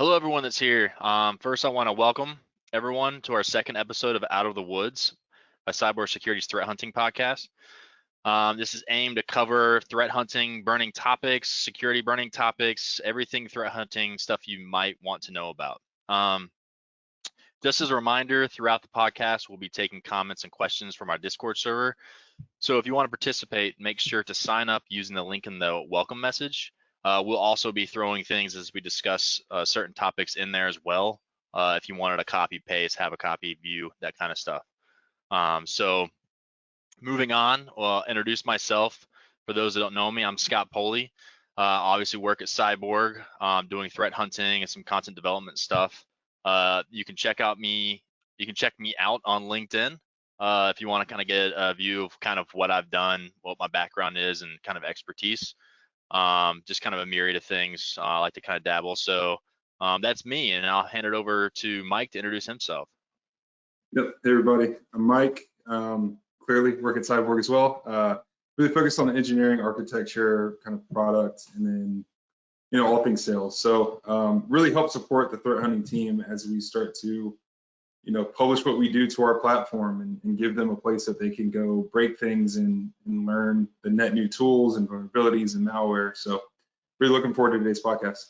Hello, everyone that's here. First, I want to welcome everyone to our second episode of Out of the Woods, by Cyber Security's threat hunting podcast. This is aimed to cover threat hunting, burning topics, security burning topics, everything threat hunting stuff you might want to know about. Just as a reminder, throughout the podcast, we'll be taking comments and questions from our Discord server. So if you want to participate, make sure to sign up using the link in the welcome message. We'll also be throwing things as we discuss certain topics in there as well. If you wanted a copy paste, have a copy view, that kind of stuff. So moving on, I'll introduce myself. For those that don't know me, I'm Scott Poley. Obviously work at Cyborg, doing threat hunting and some content development stuff. You can check me out on LinkedIn if you want to kind of get a view of kind of what I've done, what my background is, and kind of expertise. Just kind of a myriad of things I like to kind of dabble. So that's me, and I'll hand it over to Mike to introduce himself. Yep. Hey, everybody. I'm Mike. Clearly work at Cyborg as well. Really focused on the engineering, architecture, kind of product, and then all things sales. So really help support the threat hunting team as we start to publish what we do to our platform and give them a place that they can go break things and learn the net new tools and vulnerabilities and malware. So really looking forward to today's podcast.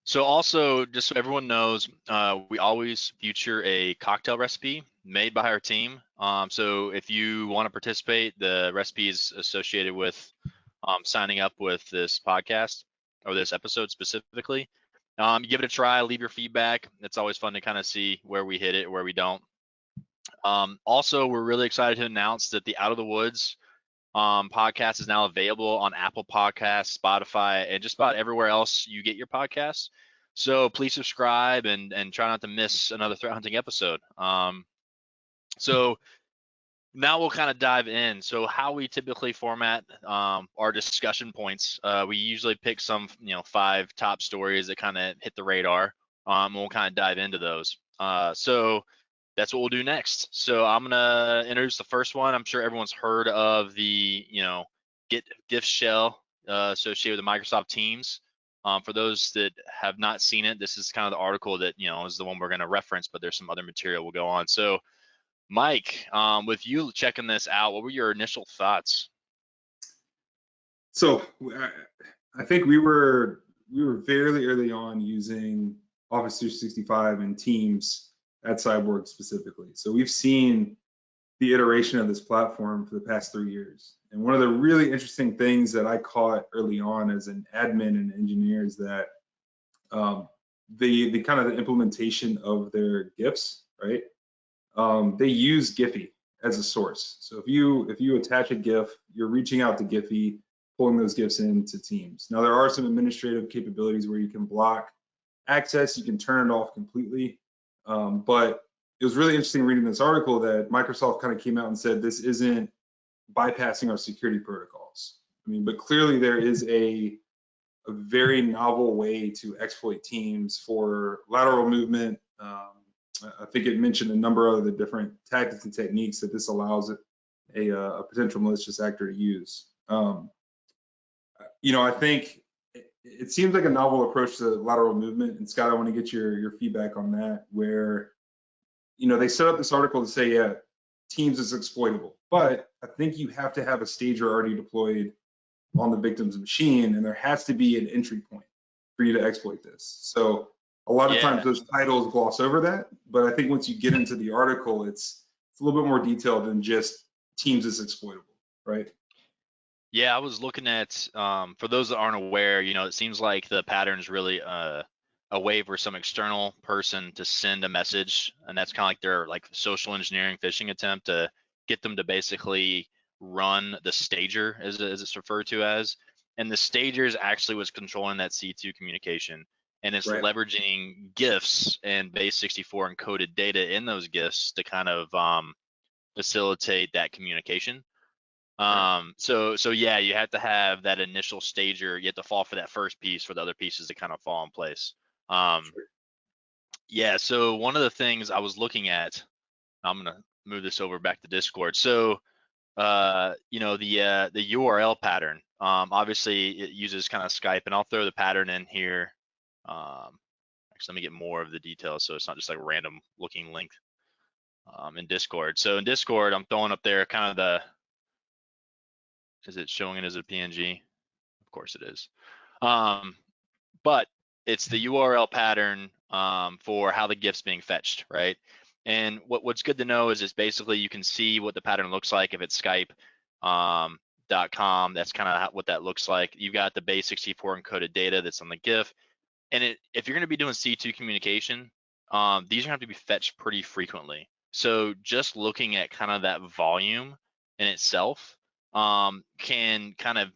So also, just so everyone knows, we always feature a cocktail recipe made by our team. So if you want to participate, the recipe is associated with signing up with this podcast or this episode specifically. Give it a try, leave your feedback. It's always fun to kind of see where we hit it, where we don't. Also, we're really excited to announce that the Out of the Woods podcast is now available on Apple Podcasts, Spotify, and just about everywhere else you get your podcasts. So please subscribe and try not to miss another threat hunting episode. So now we'll kind of dive in. So how we typically format our discussion points, we usually pick some 5 top stories that kind of hit the radar, and we'll kind of dive into those. So that's what we'll do next. So I'm gonna introduce the first one. I'm sure everyone's heard of the GIFShell associated with the Microsoft Teams. For those that have not seen it, this is kind of the article that is the one we're going to reference, but there's some other material we'll go on. So Mike, with you checking this out, what were your initial thoughts? So I think we were fairly early on using Office 365 and Teams at Cyborg specifically. So we've seen the iteration of this platform for the past 3 years. And one of the really interesting things that I caught early on as an admin and engineer is that the kind of the implementation of their GIFs, right? They use Giphy as a source. So if you attach a GIF, you're reaching out to Giphy, pulling those GIFs into Teams. Now there are some administrative capabilities where you can block access, you can turn it off completely. But it was really interesting reading this article that Microsoft kind of came out and said this isn't bypassing our security protocols. I mean, but clearly there is a very novel way to exploit Teams for lateral movement. I think it mentioned a number of the different tactics and techniques that this allows a potential malicious actor to use. I think it seems like a novel approach to lateral movement. And Scott, I want to get your feedback on that, where they set up this article to say, yeah, Teams is exploitable, but I think you have to have a stager already deployed on the victim's machine, and there has to be an entry point for you to exploit this. So a lot of times those titles gloss over that, but I think once you get into the article, it's a little bit more detailed than just Teams is exploitable, right? Yeah, I was looking at, for those that aren't aware, it seems like the pattern is really a way for some external person to send a message, and that's kind of like their social engineering phishing attempt to get them to basically run the stager, as it's referred to as. And the stager is actually what's controlling that C2 communication, and it's leveraging GIFs and base64 encoded data in those GIFs to kind of facilitate that communication. So yeah, you have to have that initial stager. You have to fall for that first piece for the other pieces to kind of fall in place. Yeah, so one of the things I was looking at, I'm gonna move this over back to Discord. So the URL pattern, obviously it uses kind of Skype, and I'll throw the pattern in here Actually, let me get more of the details so it's not just like a random looking link in Discord. So in Discord, I'm throwing up there kind of the, is it showing it as a PNG? Of course it is. But it's the URL pattern for how the GIF's being fetched, right? And what's good to know is it's basically you can see what the pattern looks like if it's Skype. .com, that's kind of what that looks like. You've got the base64 encoded data that's on the GIF, and if you're going to be doing C2 communication, these are going to have to be fetched pretty frequently. So just looking at kind of that volume in itself can kind of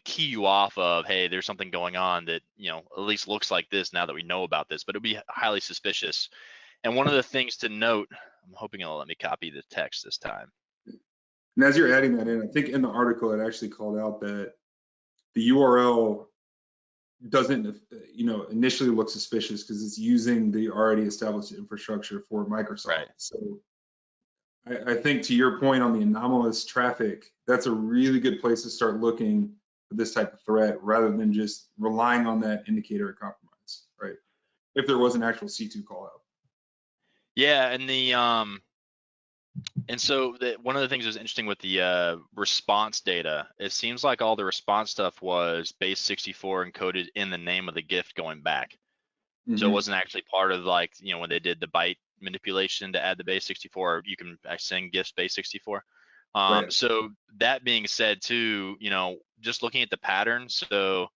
key you off of, hey, there's something going on that at least looks like this now that we know about this, but it'd be highly suspicious. And one of the things to note, I'm hoping it'll let me copy the text this time. And as you're adding that in, I think in the article it actually called out that the URL doesn't, initially look suspicious because it's using the already established infrastructure for Microsoft. Right. So I think to your point on the anomalous traffic, that's a really good place to start looking for this type of threat rather than just relying on that indicator of compromise, right? If there was an actual C2 call out. Yeah, and so one of the things that was interesting with the response data, it seems like all the response stuff was base64 encoded in the name of the gift going back. So it wasn't actually part of like, when they did the byte manipulation to add the base64, you can send gifts base64. Right. So that being said too, just looking at the pattern, so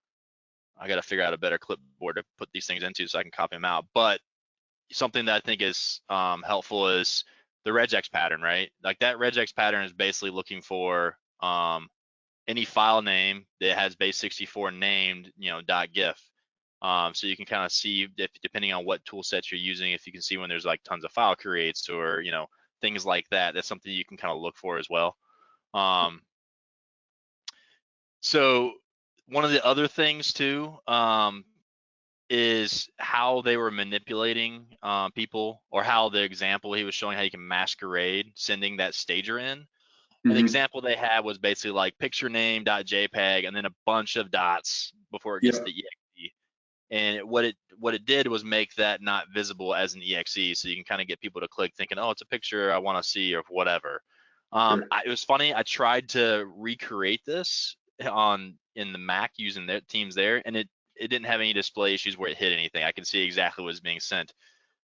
I got to figure out a better clipboard to put these things into so I can copy them out. But something that I think is helpful is the regex pattern, right? Like that regex pattern is basically looking for any file name that has base64 named, .gif. So you can kind of see if, depending on what tool sets you're using, if you can see when there's like tons of file creates or things like that. That's something you can kind of look for as well. So one of the other things too is how they were manipulating people, or how the example he was showing how you can masquerade sending that stager in. An example they had was basically like picture name.jpg and then a bunch of dots before it gets to the exe. And what it did was make that not visible as an exe, so you can kind of get people to click thinking, oh, it's a picture I want to see or whatever. It was funny. I tried to recreate this in the Mac using their Teams there, and it didn't have any display issues where it hit anything. I could see exactly what was being sent.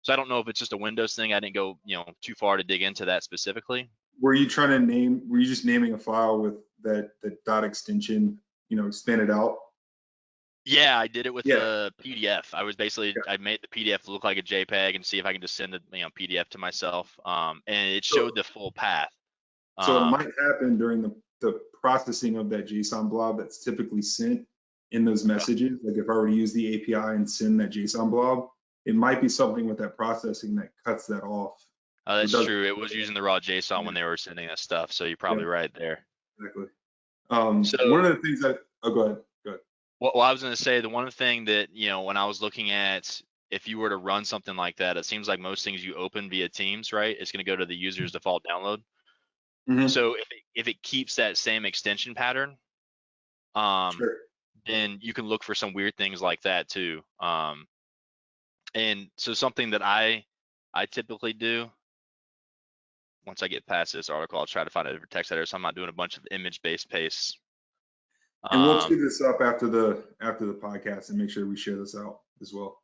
So I don't know if it's just a Windows thing. I didn't go too far to dig into that specifically. Were you just naming a file with that dot extension, expanded out? Yeah, I did it with the PDF. I was basically, I made the PDF look like a JPEG and see if I can just send the PDF to myself. And it showed the full path. So it might happen during the processing of that JSON blob that's typically sent in those messages. Like if I were to use the API and send that JSON blob, it might be something with that processing that cuts that off. That's true. It was using the raw JSON when they were sending that stuff. So you're probably right there. Exactly. So one of the things that, go ahead. Well, I was going to say the one thing that, when I was looking at, if you were to run something like that, it seems like most things you open via Teams, right? It's going to go to the user's default download. So if it keeps that same extension pattern, then you can look for some weird things like that too. And so something that I typically do, once I get past this article, I'll try to find a different text editor so I'm not doing a bunch of image-based pastes. And we'll speed this up after the podcast and make sure we share this out as well.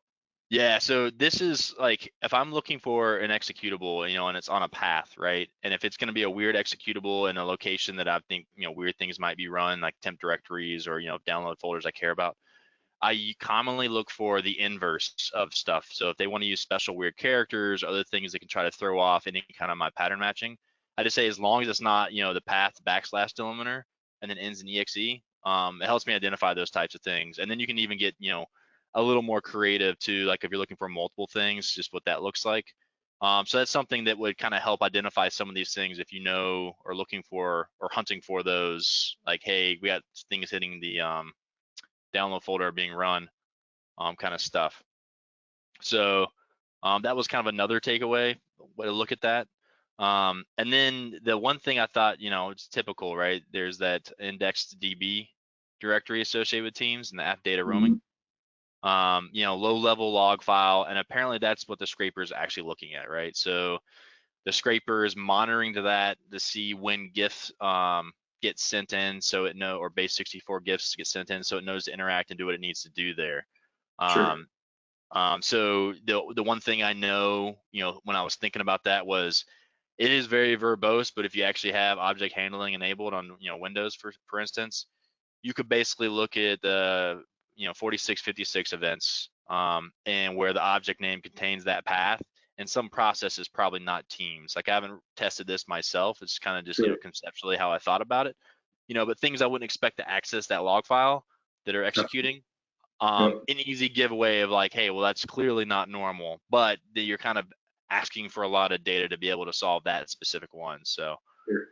Yeah, so this is like, if I'm looking for an executable, and it's on a path, right? And if it's going to be a weird executable in a location that I think, weird things might be run, like temp directories or, download folders I care about, I commonly look for the inverse of stuff. So if they want to use special weird characters, other things that can try to throw off any kind of my pattern matching, I just say as long as it's not, the path / delimiter and then ends in exe, it helps me identify those types of things. And then you can even get, a little more creative too, like if you're looking for multiple things, just what that looks like. So that's something that would kind of help identify some of these things if or looking for or hunting for those, like, hey, we got things hitting the download folder being run, kind of stuff. So that was kind of another takeaway, way to look at that. And then the one thing I thought, it's typical, right? There's that indexed DB directory associated with Teams and the app data roaming. low level log file, and apparently that's what the scraper is actually looking at, right? So the scraper is monitoring to that to see when GIFs get sent in, so it or base64 GIFs get sent in, so it knows to interact and do what it needs to do there. Sure. So the one thing I know, when I was thinking about that was, it is very verbose, but if you actually have object handling enabled on Windows, for instance, you could basically look at the 4656 events, and where the object name contains that path, and some processes, probably not Teams. Like, I haven't tested this myself. It's kind of just Sure. conceptually how I thought about it. But things I wouldn't expect to access that log file that are executing. An easy giveaway of like, hey, well, that's clearly not normal, but you're kind of asking for a lot of data to be able to solve that specific one. So Sure.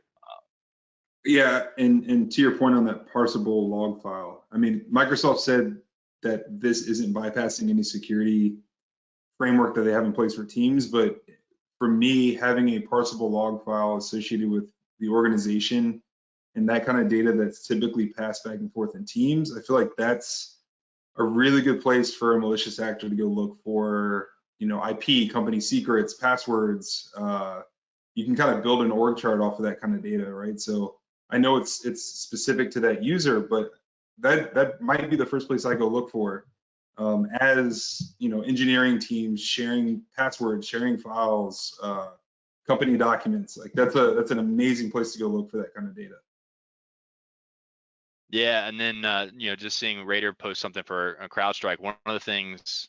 Yeah, and to your point on that parsable log file, I mean, Microsoft said that this isn't bypassing any security framework that they have in place for Teams, but for me, having a parsable log file associated with the organization and that kind of data that's typically passed back and forth in Teams, I feel like that's a really good place for a malicious actor to go look for, IP, company secrets, passwords. You can kind of build an org chart off of that kind of data, right? So I know it's specific to that user, but that might be the first place I go look for. As engineering teams sharing passwords, sharing files, company documents, like that's an amazing place to go look for that kind of data. yeah, and then just seeing Raider post something for CrowdStrike. One of the things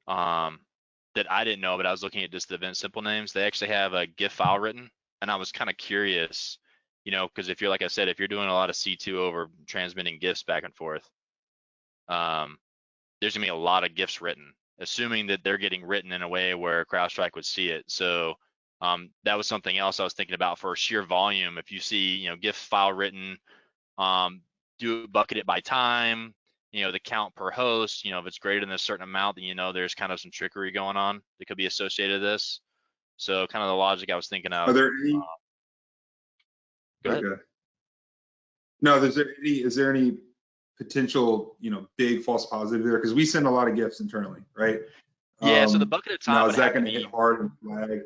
that I didn't know, but I was looking at just the event simple names. They actually have a GIF file written, and I was kind of curious, because if you're, like I said, if you're doing a lot of C2 over transmitting GIFs back and forth, there's gonna be a lot of GIFs written, assuming that they're getting written in a way where CrowdStrike would see it. So that was something else I was thinking about for sheer volume. If you see, GIF file written, bucket it by time, the count per host, if it's greater than a certain amount, then there's kind of some trickery going on that could be associated with this. So kind of the logic I was thinking Are of. there any? Go ahead. Okay. No, is there any potential, big false positive there? Because we send a lot of GIFs internally, right? Yeah, so the bucket of time Now, would is that have to going to be, hit hard and flag?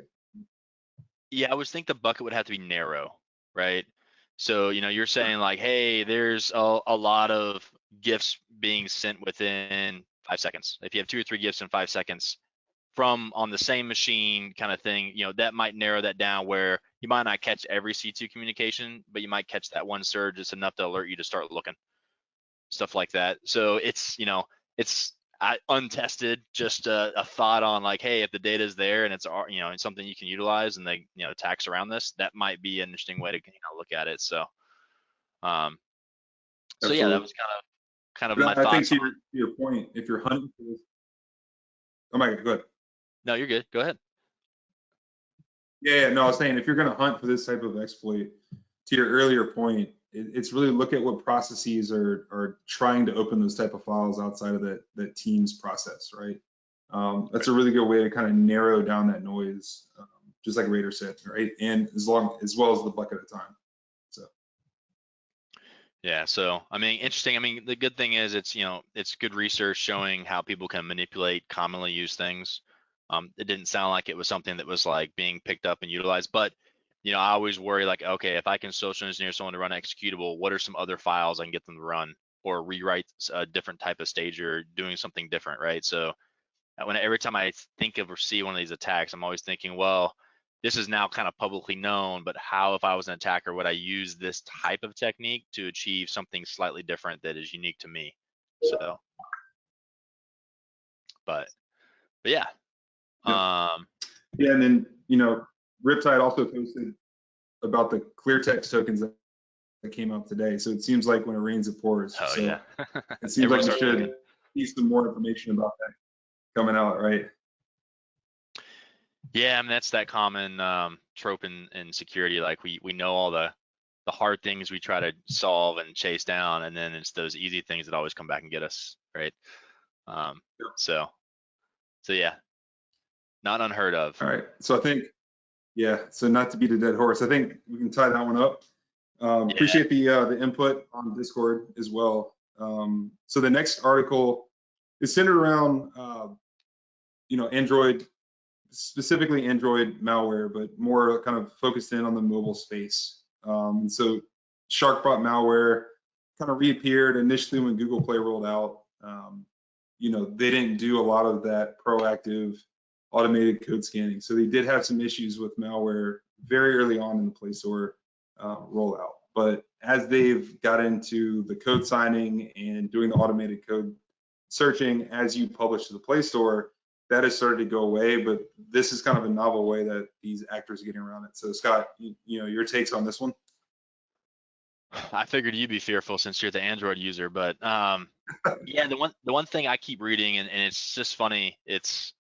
yeah, I would think the bucket would have to be narrow, right? So, you're saying like, hey, there's a lot of GIFs being sent within 5 seconds. If you have 2 or 3 GIFs in 5 seconds from on the same machine kind of thing, that might narrow that down, where you might not catch every C2 communication, but you might catch that one surge just enough to alert you to start looking, stuff like that. So it's, it's untested, just a thought on like, hey, if the data is there and it's it's something you can utilize, and they attacks around this, that might be an interesting way to look at it. So yeah, that Absolutely. was kind of my But I think thoughts to on. your point, if you're hunting for this, oh my God, go ahead. No, you're good, go ahead. Yeah, no, I was saying if you're going to hunt for this type of exploit, to your earlier point, it's really look at what processes are trying to open those type of files outside of that Teams process, right? That's a really good way to kind of narrow down that noise, just like Raider said, right? And as well as the bucket of time. So Yeah, so I mean, interesting. I mean, the good thing is it's it's good research showing how people can manipulate commonly used things. It didn't sound like it was something that was like being picked up and utilized, but I always worry like, okay, if I can social engineer someone to run executable, what are some other files I can get them to run, or rewrite a different type of stage, or doing something different, right? So every time I think of or see one of these attacks, I'm always thinking, well, this is now kind of publicly known, but how, if I was an attacker, would I use this type of technique to achieve something slightly different that is unique to me? So, but yeah. yep. Yeah, and then Riptide also posted about the clear text tokens that came out today. So it seems like when it rains, it pours. Oh so yeah. it seems like we Everyone should looking. see some more information about that coming out, right? Yeah, I mean, that's that common trope in security. Like we know all the hard things we try to solve and chase down, and then it's those easy things that always come back and get us, right? So yeah, not unheard of. All right. So I think, yeah. So not to beat a dead horse, I think we can tie that one up. Yeah. Appreciate the input on Discord as well. So the next article, It's centered around Android, specifically Android malware, but more kind of focused in on the mobile space. So Sharkbot malware kind of reappeared initially when Google Play rolled out. They didn't do a lot of that proactive automated code scanning. So they did have some issues with malware very early on in the Play Store rollout. But as they've got into the code signing and doing the automated code searching as you publish to the Play Store, that has started to go away. But this is kind of a novel way that these actors are getting around it. So Scott, your takes on this one? I figured you'd be fearful since you're the Android user, but yeah, the one thing I keep reading, and it's just funny, it's,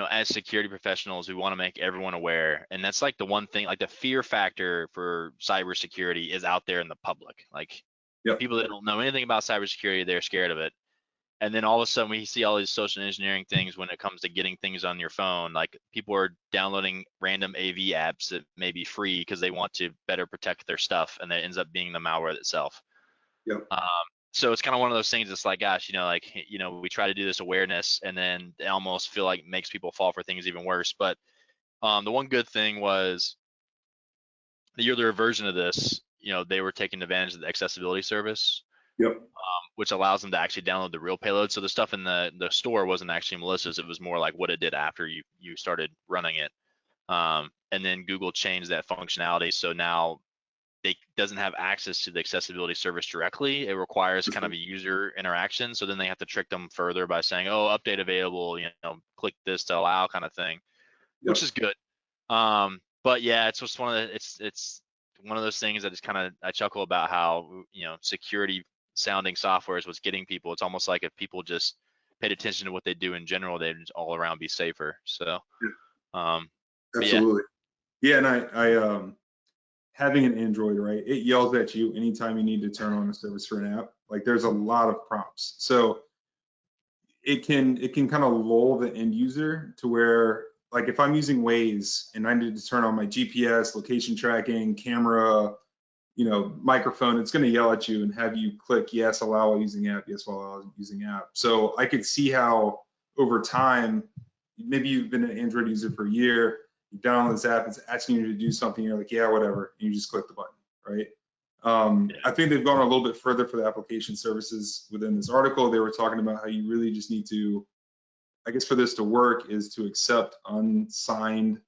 as security professionals, we want to make everyone aware, and that's like the one thing, like the fear factor for cybersecurity is out there in the public. Like, Yep. people that don't know anything about cybersecurity, they're scared of it. And then all of a sudden we see all these social engineering things when it comes to getting things on your phone. Like, people are downloading random AV apps that may be free because they want to better protect their stuff, and that ends up being the malware itself. Yep. So it's kind of one of those things. It's like, gosh, we try to do this awareness, and then they almost feel like it makes people fall for things even worse. But the one good thing was the earlier version of this, they were taking advantage of the accessibility service. Yep. Which allows them to actually download the real payload. So the stuff in the store wasn't actually malicious. It was more like what it did after you started running it. And then Google changed that functionality. So now they doesn't have access to the accessibility service directly. It requires kind of a user interaction. So then they have to trick them further by saying, oh, update available, click this to allow, kind of thing, Yep. which is good. But yeah, it's just it's one of those things that is kind of, I chuckle about how, security sounding software is what's getting people. It's almost like if people just paid attention to what they do in general, they'd just all around be safer. So absolutely. Yeah, and I having an Android, right, it yells at you anytime you need to turn on a service for an app. Like, there's a lot of prompts, so it can kind of lull the end user to where, like, if I'm using Waze and I need to turn on my GPS, location tracking, camera, microphone, it's going to yell at you and have you click yes, allow using app, yes, allow using app. So I could see how over time, maybe you've been an Android user for a year, you download this app, it's asking you to do something, you're like, yeah, whatever, and you just click the button, right? I think they've gone a little bit further for the application services within this article. They were talking about how you really just need to, I guess, for this to work, is to accept unsigned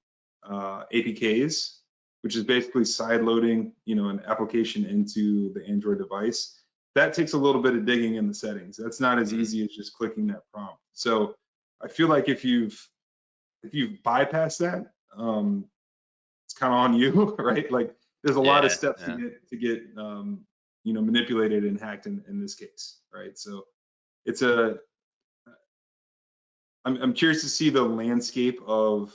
APKs, which is basically side loading, an application into the Android device. That takes a little bit of digging in the settings. That's not as easy as just clicking that prompt. So I feel like if you've bypassed that, it's kind of on you, right? Like, there's a lot of steps to get manipulated and hacked in this case, right? So it's I'm curious to see the landscape of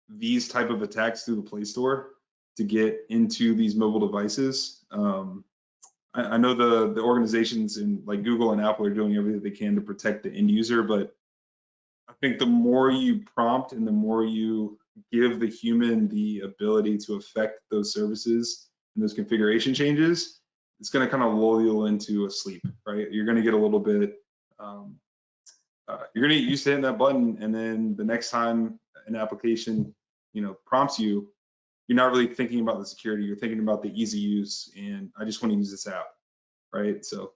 these type of attacks through the Play Store to get into these mobile devices. I know the organizations in like Google and Apple are doing everything they can to protect the end user, but I think the more you prompt and the more you give the human the ability to affect those services and those configuration changes, it's going to kind of lull you into a sleep, right? You're going to get a little bit, you're going to get used to hitting that button, and then the next time an application, prompts you, you're not really thinking about the security. You're thinking about the easy use, and I just want to use this app, right? So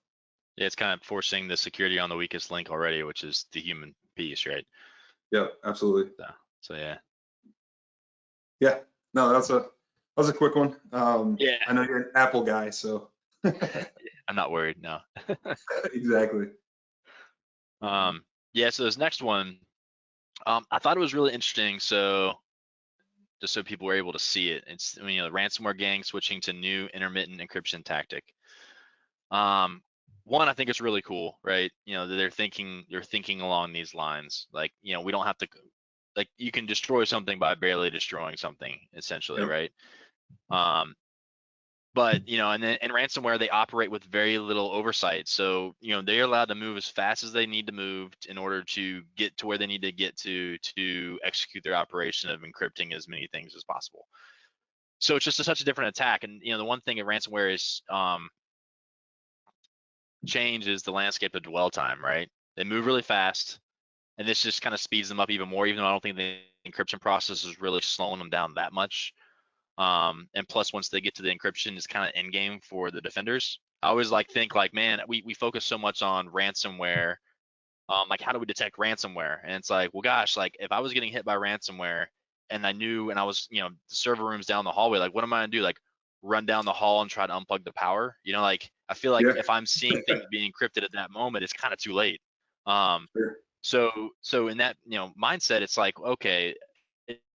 yeah, it's kind of forcing the security on the weakest link already, which is the human piece, right? Yeah, absolutely. So yeah. Yeah, no, that was a quick one. Yeah. I know you're an Apple guy, so I'm not worried, no. exactly. Yeah, so this next one, I thought it was really interesting. So just so people were able to see it, it's, the ransomware gang switching to new intermittent encryption tactic. One, I think it's really cool, right? They're thinking along these lines. Like, we don't have to, like, you can destroy something by barely destroying something, essentially, Yep. right? But and then in ransomware, they operate with very little oversight. So they're allowed to move as fast as they need to move in order to get to where they need to get to execute their operation of encrypting as many things as possible. So it's just such a different attack. And the one thing in ransomware is change is the landscape of dwell time, right? They move really fast, and this just kind of speeds them up even more, even though I don't think the encryption process is really slowing them down that much. And plus, once they get to the encryption, it's kind of end game for the defenders. I always think like, man, we focus so much on ransomware. Like, how do we detect ransomware? And it's like, well, gosh, like if I was getting hit by ransomware and I knew, and I was, the server room's down the hallway, like what am I gonna do? Like run down the hall and try to unplug the power? Like I feel like Yeah. if I'm seeing things being encrypted at that moment, it's kind of too late. Sure. So in that mindset, it's like, okay,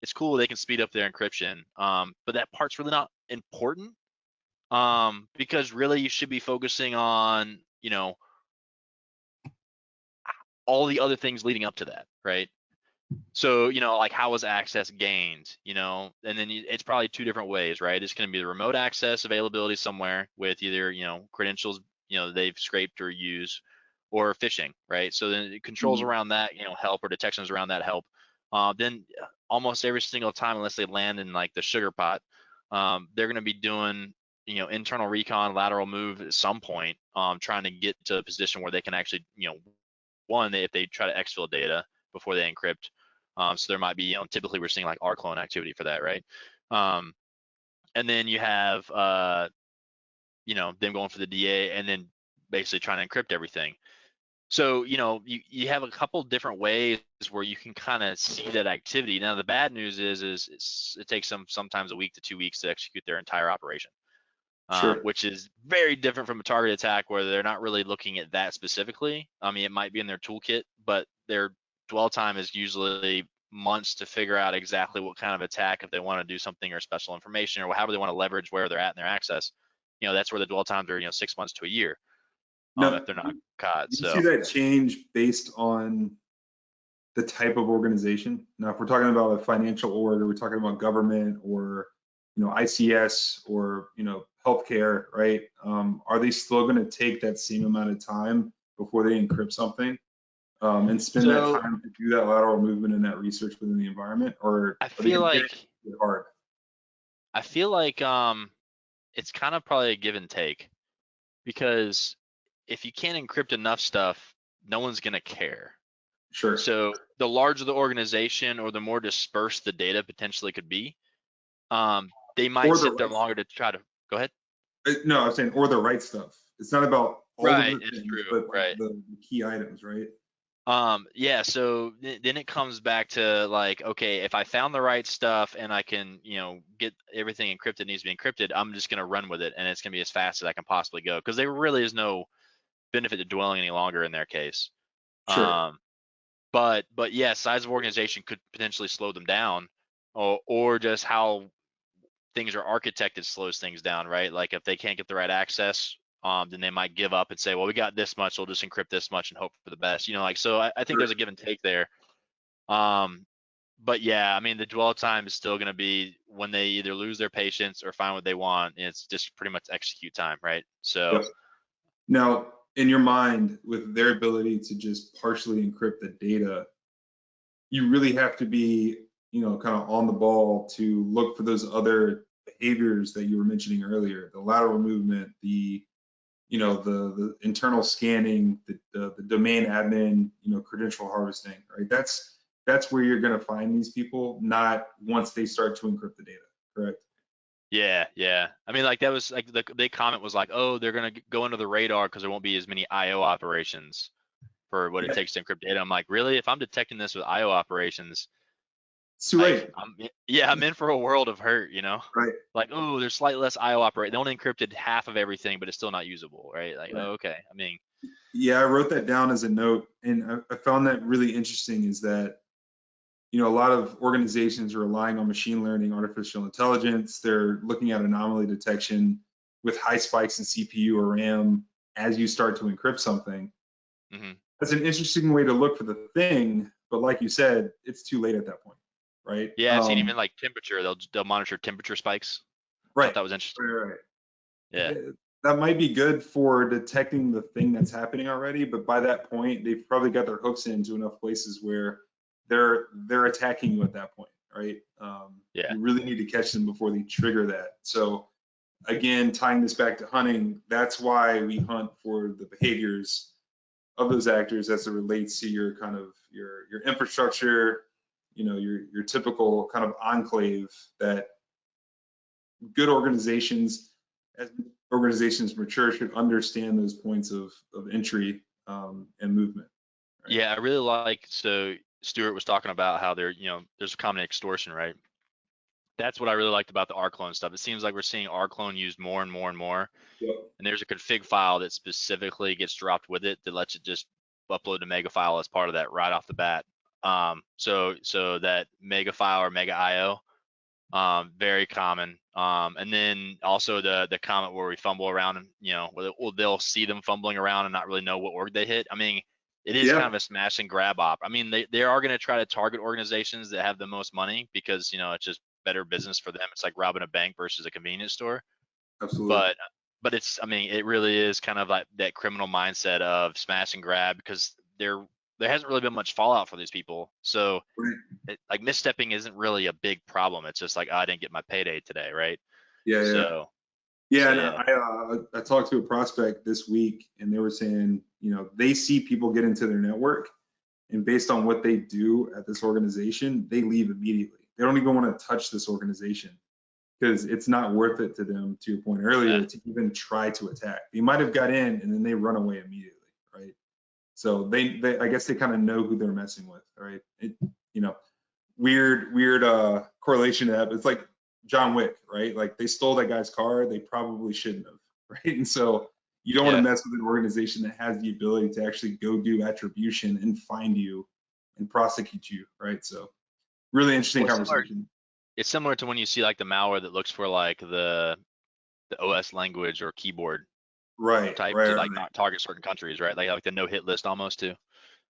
it's cool they can speed up their encryption, but that part's really not important, because really you should be focusing on all the other things leading up to that, right? So like how was access gained, and then it's probably two different ways, right? It's going to be the remote access availability somewhere with either credentials they've scraped or used, or phishing, right? So then it controls around that help, or detections around that help. Then almost every single time, unless they land in like the sugar pot, they're going to be doing internal recon, lateral move at some point, trying to get to a position where they can actually one, if they try to exfil data before they encrypt. So there might be, typically we're seeing like R clone activity for that, right? And then you have, them going for the DA and then basically trying to encrypt everything. So, you have a couple different ways where you can kind of see that activity. Now, the bad news is it takes them sometimes a week to 2 weeks to execute their entire operation. Sure. Which is very different from a target attack where they're not really looking at that specifically. I mean, it might be in their toolkit, but their dwell time is usually months to figure out exactly what kind of attack, if they want to do something or special information or however they want to leverage where they're at in their access. That's where the dwell times are, 6 months to a year, No, if they're not caught. do you see So that change based on the type of organization? Now, if we're talking about a financial org, or we're talking about government, or ICS, or healthcare, right? Are they still going to take that same amount of time before they encrypt something, and spend that so time to do that lateral movement and that research within the environment, or I are they feel going to get like it hard? I feel like it's kind of probably a give and take, because if you can't encrypt enough stuff, no one's going to care. Sure. So the larger the organization or the more dispersed the data potentially could be, they might Or the sit there right longer stuff. to try to go ahead. No, I'm saying, or the right stuff. It's not about all of Right, the it's things, true. but like Right. the key items, right? Yeah. So then it comes back to like, okay, if I found the right stuff and I can, get everything encrypted that needs to be encrypted, I'm just gonna run with it, and it's gonna be as fast as I can possibly go, because there really is no benefit to dwelling any longer in their case. Sure. Um, but yeah, size of organization could potentially slow them down, or just how things are architected slows things down, right? Like if they can't get the right access, then they might give up and say, well, we got this much, we'll just encrypt this much and hope for the best. So I think Sure. there's a give and take there. But yeah, I mean, the dwell time is still going to be when they either lose their patience or find what they want. It's just pretty much execute time, right? So Yep. Now, in your mind, with their ability to just partially encrypt the data, you really have to be, kind of on the ball to look for those other behaviors that you were mentioning earlier, the lateral movement, the the internal scanning, the domain admin, credential harvesting, right? That's where you're going to find these people, not once they start to encrypt the data, correct? yeah. I mean, like that was like the big comment was like, oh, they're going to go under the radar because there won't be as many IO operations for what it Yeah, takes to encrypt data. I'm like, really? If I'm detecting this with IO operations, it's too like late, I'm in for a world of hurt. right? Like, oh, there's slightly less IO operate. They only encrypted half of everything, but it's still not usable, right? Like, Right. oh, okay. I mean, Yeah, I wrote that down as a note, and I found that really interesting. Is that a lot of organizations are relying on machine learning, artificial intelligence. They're looking at anomaly detection with high spikes in CPU or RAM as you start to encrypt something. hmm That's an interesting way to look for the thing, but like you said, it's too late at that point, right? yeah, I've seen even like temperature. They'll monitor temperature spikes, which I Right, thought was interesting. right. Yeah, That might be good for detecting the thing that's happening already, but by that point, they've probably got their hooks into enough places where they're attacking you at that point, right? yeah, You really need to catch them before they trigger that. So again, tying this back to hunting, that's why we hunt for the behaviors those actors as it relates to your kind of your infrastructure, you know, your typical kind of enclave that good organizations, as organizations mature, should understand those points of entry and movement. Right? Yeah, I really like, so Stuart was talking about how there's a common extortion, right? That's what I really liked about the rclone stuff. It seems like we're seeing rclone used more and more and more. Yep. And there's a config file that specifically gets dropped with it that lets it just upload the mega file as part of that right off the bat. So that mega file or mega IO, very common. And then also the comment where we fumble around and, they'll see them fumbling around and not really know what org they hit. I mean, it is kind of a smash and grab op. I mean, they are going to try to target organizations that have the most money because, it's just better business for them. It's like robbing a bank versus a convenience store. Absolutely. But it really is kind of like that criminal mindset of smash and grab, because there hasn't really been much fallout for these people. So like misstepping isn't really a big problem. It's just like, oh, I didn't get my payday today, right? Yeah. I talked to a prospect this week, and they were saying, they see people get into their network, and based on what they do at this organization, they leave immediately. They don't even want to touch this organization because it's not worth it to them, to your point earlier, to even try to attack. They might have got in and then they run away immediately, right? So they I guess they kind of know who they're messing with, right? Weird correlation to that. It's like John Wick, right? Like, they stole that guy's car, they probably shouldn't have, right? And so you don't want to mess with an organization that has the ability to actually go do attribution and find you and prosecute you, right? So really interesting conversation. It's similar to when you see like the malware that looks for like the OS language or keyboard type to like not target certain countries, right? Like the no hit list almost too.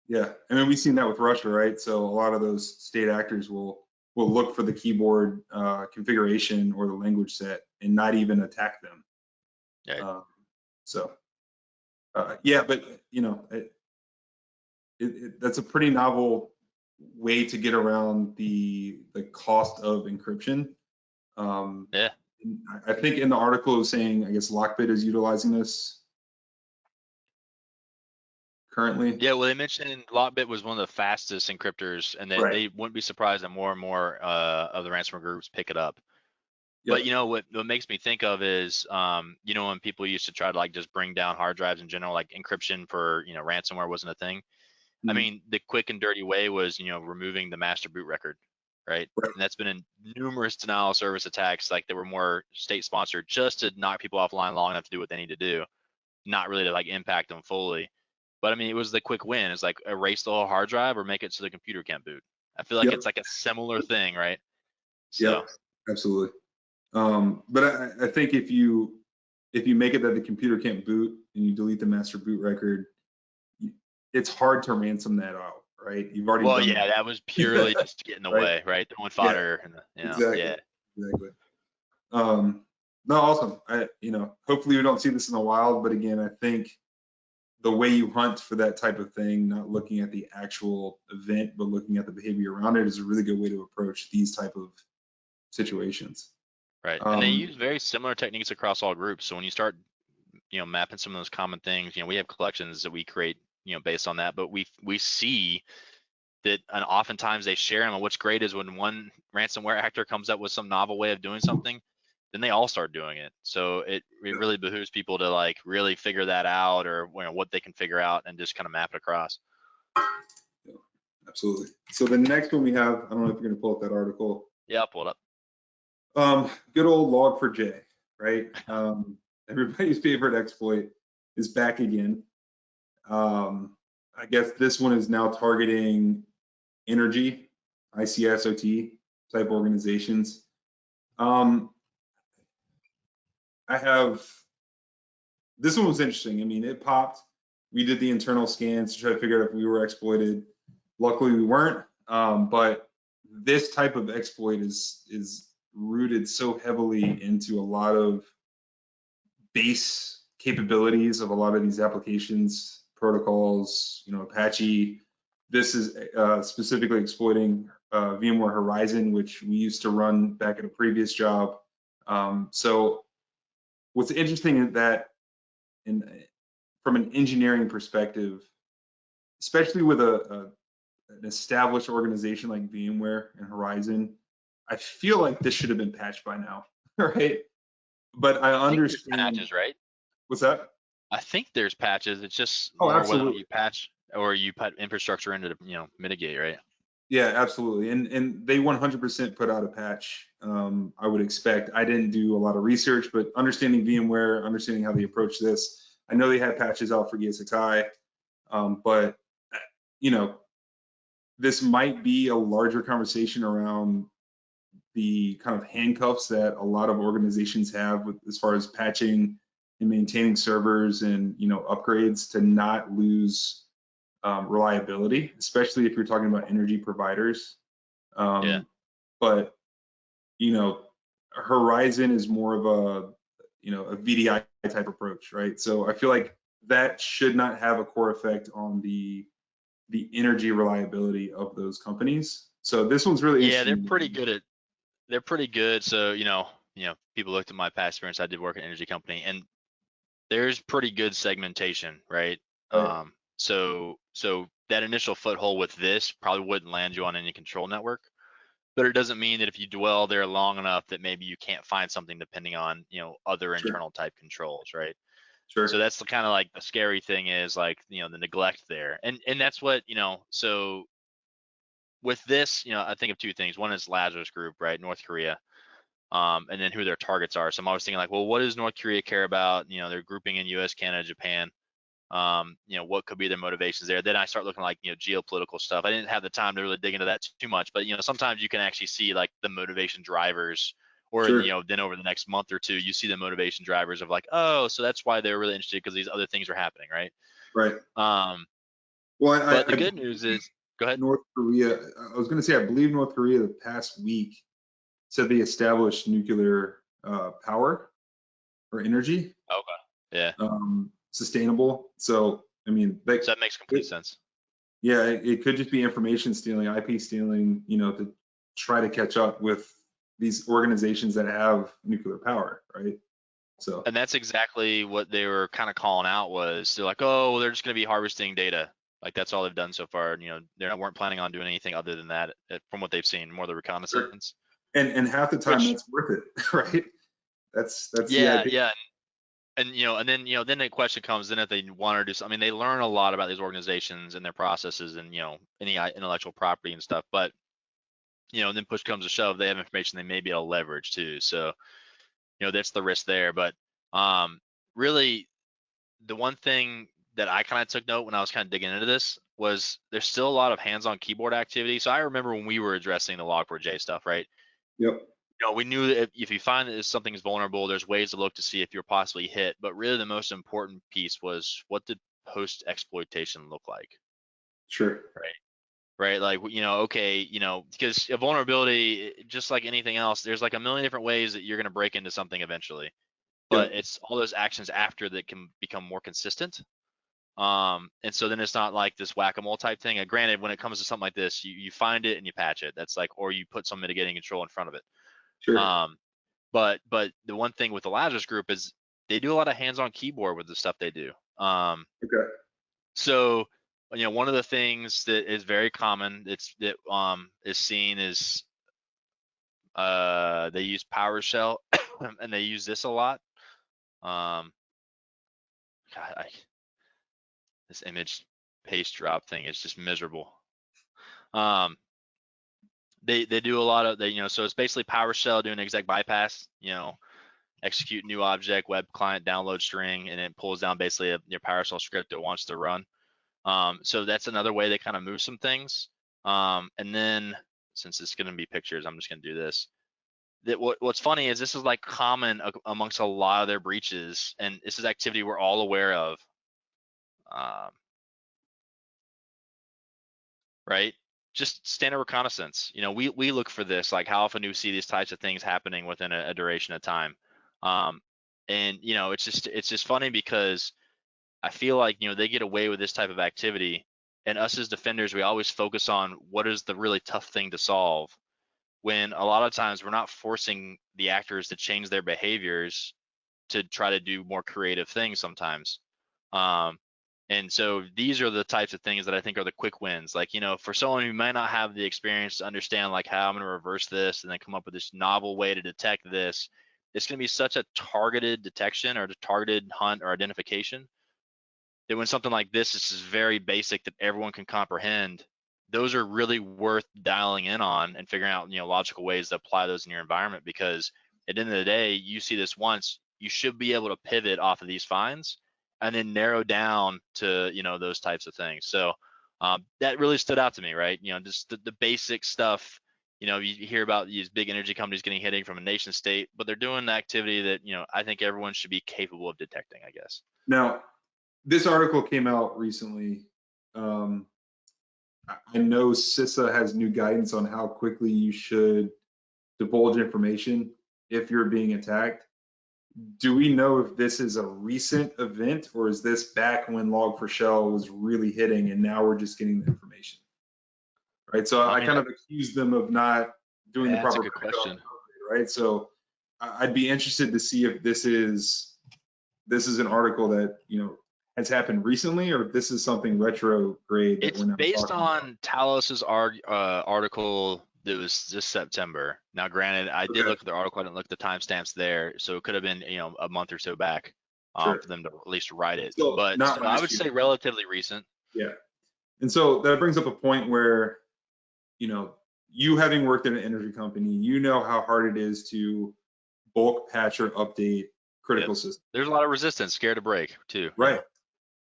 Yeah, I mean, we've seen that with Russia, right? So a lot of those state actors will look for the keyboard configuration or the language set and not even attack them. Yeah. But that's a pretty novel way to get around the cost of encryption. I think in the article it was saying, I guess Lockbit is utilizing this currently. Yeah, well, they mentioned Lockbit was one of the fastest encryptors, and then they wouldn't be surprised that more and more of the ransomware groups pick it up. But what makes me think of is, when people used to try to like just bring down hard drives in general, like encryption for ransomware wasn't a thing. I mean, the quick and dirty way was removing the master boot record, right? And that's been in numerous denial of service attacks, like that were more state sponsored, just to knock people offline long enough to do what they need to do, not really to like impact them fully. But I mean, it was the quick win. It's like erase the whole hard drive or make it so the computer can't boot. I feel like it's like a similar thing, right? So. Absolutely. But I think if you make it that the computer can't boot and you delete the master boot record, it's hard to ransom that out, right? You've already done that. That was purely just to get in the way, right? Throwing fodder. Exactly. No, awesome. Hopefully we don't see this in the wild, but again, I think the way you hunt for that type of thing, not looking at the actual event, but looking at the behavior around it, is a really good way to approach these type of situations. Right, and they use very similar techniques across all groups. So when you start, mapping some of those common things, we have collections that we create, based on that. But we see that, and oftentimes they share them. And what's great is when one ransomware actor comes up with some novel way of doing something, then they all start doing it. So it really behooves people to like really figure that out, or what they can figure out, and just kind of map it across. Yeah, absolutely. So the next one we have, I don't know if you're going to pull up that article. Yeah, I'll pull it up. Good old Log4j, right? Everybody's favorite exploit is back again. I guess this one is now targeting energy, ICSOT type organizations. This one was interesting. I mean, it popped. We did the internal scans to try to figure out if we were exploited. Luckily, we weren't. But this type of exploit is rooted so heavily into a lot of base capabilities of a lot of these applications, protocols, Apache. This is specifically exploiting VMware Horizon, which we used to run back at a previous job. So what's interesting is that from an engineering perspective, especially with an established organization like VMware and Horizon, I feel like this should have been patched by now, right? But I I think there's understand. patches, right? What's that? I think there's patches. It's just Oh, more whether or not absolutely. you patch or you put infrastructure into, mitigate, right? Yeah, absolutely. And they 100% put out a patch. I would expect. I didn't do a lot of research, but understanding VMware, understanding how they approach this, I know they had patches out for ESXi, but you know, this might be a larger conversation around the kind of handcuffs that a lot of organizations have with, as far as patching and maintaining servers and upgrades to not lose reliability, especially if you're talking about energy providers. Yeah. But Horizon is more of a VDI type approach, right? So I feel like that should not have a core effect on the energy reliability of those companies. So this one's really Yeah, they're interesting to pretty me. good at they're pretty good. So, people looked at my past experience. I did work in an energy company, and there's pretty good segmentation, right? Right, So that initial foothold with this probably wouldn't land you on any control network, but it doesn't mean that if you dwell there long enough that maybe you can't find something depending on, other sure, internal type controls, right? So sure, that's the kind of like the scary thing is like, the neglect there. And that's what, so with this, I think of two things. One is Lazarus Group, right? North Korea. And then who their targets are. So I'm always thinking like, well, what does North Korea care about? They're grouping in US, Canada, Japan. What could be their motivations there? Then I start looking like, geopolitical stuff. I didn't have the time to really dig into that too much, but sometimes you can actually see like the motivation drivers, or sure, then over the next month or two, you see the motivation drivers of like, oh, so that's why they're really interested because these other things are happening, right? right. Um, Well, but the I good news is, go ahead. North Korea. I was going to say, I believe North Korea the past week said they established nuclear power or energy, Okay. Yeah. sustainable. So, I mean, So that makes complete sense. yeah, it could just be information stealing, IP stealing, to try to catch up with these organizations that have nuclear power, right? So, And that's exactly what they were kind of calling out was they're like, oh, well, they're just going to be harvesting data. Like that's all they've done so far. Weren't planning on doing anything other than that from what they've seen, more the sure. reconnaissance. And half the time Which, that's worth it, right? That's the yeah, IP. yeah. And then, then the question comes, then if they want to do something, I mean, they learn a lot about these organizations and their processes and, any intellectual property and stuff. But, then push comes to shove, they have information they may be able to leverage too. So, that's the risk there. But really, the one thing that I kind of took note when I was kind of digging into this was there's still a lot of hands-on keyboard activity. So I remember when we were addressing the Log4j stuff, right? Yep, We knew that if you find that something is vulnerable, there's ways to look to see if you're possibly hit. But really, the most important piece was what did post exploitation look like, sure. right? Right, like okay, because a vulnerability, just like anything else, there's like a million different ways that you're going to break into something eventually. But Yep, it's all those actions after that can become more consistent. And so then it's not like this whack-a-mole type thing. Granted, when it comes to something like this, you find it and you patch it. That's like, or you put some mitigating control in front of it. sure. Um, but the one thing with the Lazarus Group is they do a lot of hands-on keyboard with the stuff they do. Okay, So one of the things that is very common is seen is they use PowerShell and they use this a lot. Um, God, this image paste drop thing is just miserable. Um, they do a lot of so it's basically PowerShell doing exec bypass, execute new object, web client download string, and it pulls down basically your PowerShell script it wants to run. So that's another way they kind of move some things. And then since it's going to be pictures, I'm just going to do this. What's funny is this is like common amongst a lot of their breaches, and this is activity we're all aware of. Right? Just standard reconnaissance. We look for this, like how often do we see these types of things happening within a duration of time? And it's just funny because I feel like they get away with this type of activity, and us as defenders, we always focus on what is the really tough thing to solve. When a lot of times we're not forcing the actors to change their behaviors to try to do more creative things sometimes. Um, And so these are the types of things that I think are the quick wins. Like, for someone who might not have the experience to understand like how I'm going to reverse this and then come up with this novel way to detect this, it's going to be such a targeted detection or a targeted hunt or identification that when something like this is very basic that everyone can comprehend, those are really worth dialing in on and figuring out, logical ways to apply those in your environment, because at the end of the day, you see this once, you should be able to pivot off of these finds and then narrow down to, those types of things. So that really stood out to me, right? Just the basic stuff. You hear about these big energy companies getting hitting from a nation state, but they're doing the activity that, I think everyone should be capable of detecting, I guess. Now, this article came out recently. I know CISA has new guidance on how quickly you should divulge information if you're being attacked. Do we know if this is a recent event, or is this back when Log4Shell was really hitting and now we're just getting the information? Right. So I kind of accused them of not doing the that's proper a good question. Right. So I'd be interested to see if this is an article that, has happened recently, or if this is something retrograde that It's we're not based talking on about. Talos's article that was this September. Now, granted, I did Okay. look at the article. I didn't look at the timestamps there, so it could have been, a month or so back Sure. for them to at least write it. So But not so my I would issue. say relatively recent. Yeah. And so that brings up a point where, you having worked in an energy company, you know how hard it is to bulk patch or update critical systems. There's a lot of resistance, scared to break too. Right.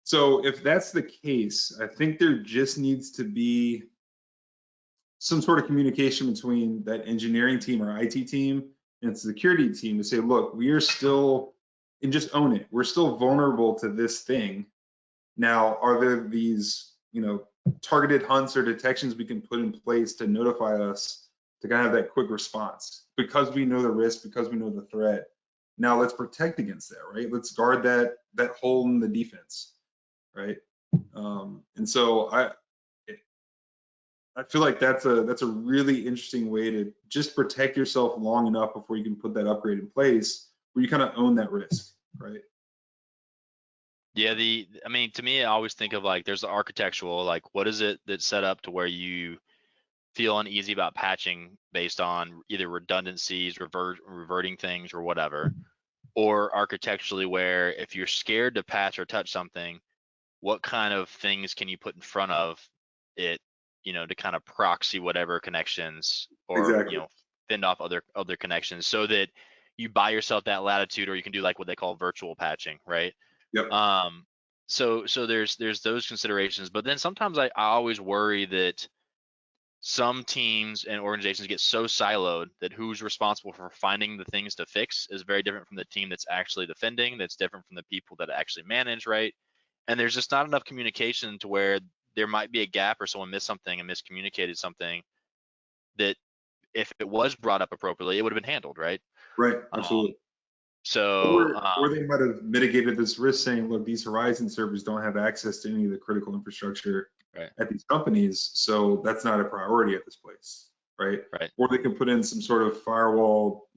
So if that's the case, I think there just needs to be some sort of communication between that engineering team or IT team and security team to say, look, we are still, and just own it. We're still vulnerable to this thing. Now, are there these, targeted hunts or detections we can put in place to notify us to kind of have that quick response? Because we know the risk, because we know the threat. Now let's protect against that, right? Let's guard that hole in the defense, right? And so I feel like that's a really interesting way to just protect yourself long enough before you can put that upgrade in place where you kind of own that risk, right? Yeah, to me, I always think of like there's the architectural, like what is it that's set up to where you feel uneasy about patching based on either redundancies, reverting things, or whatever, or architecturally where if you're scared to patch or touch something, what kind of things can you put in front of it, to kind of proxy whatever connections or Exactly. fend off other connections so that you buy yourself that latitude, or you can do like what they call virtual patching, right? Yep. So there's those considerations, but then sometimes I always worry that some teams and organizations get so siloed that who's responsible for finding the things to fix is very different from the team that's actually defending, that's different from the people that actually manage, right? And there's just not enough communication to where there might be a gap or someone missed something and miscommunicated something that if it was brought up appropriately, it would have been handled, right? Right. Um, Absolutely. so Or they might have mitigated this risk saying, look, these Horizon servers don't have access to any of the critical infrastructure right, at these companies, so that's not a priority at this place, right? right. Or they can put in some sort of firewall,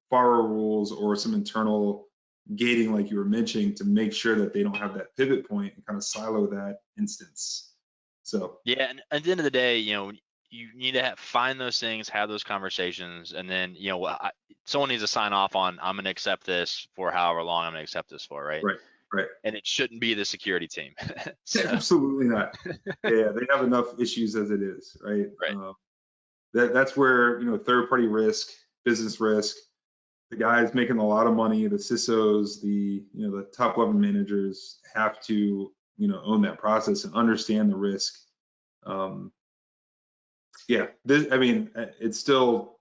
firewall rules or some internal gating, like you were mentioning, to make sure that they don't have that pivot point and kind of silo that instance. So Yeah, and at the end of the day, you need to find those things, have those conversations, and then someone needs to sign off on I'm going to accept this for however long I'm going to accept this for, right? right. And it shouldn't be the security team. So, Absolutely not. Yeah, they have enough issues as it is, right? right. That's where third party risk, business risk, the guys making a lot of money, the CISOs, the top level managers have to own that process and understand the risk. Yeah, it's still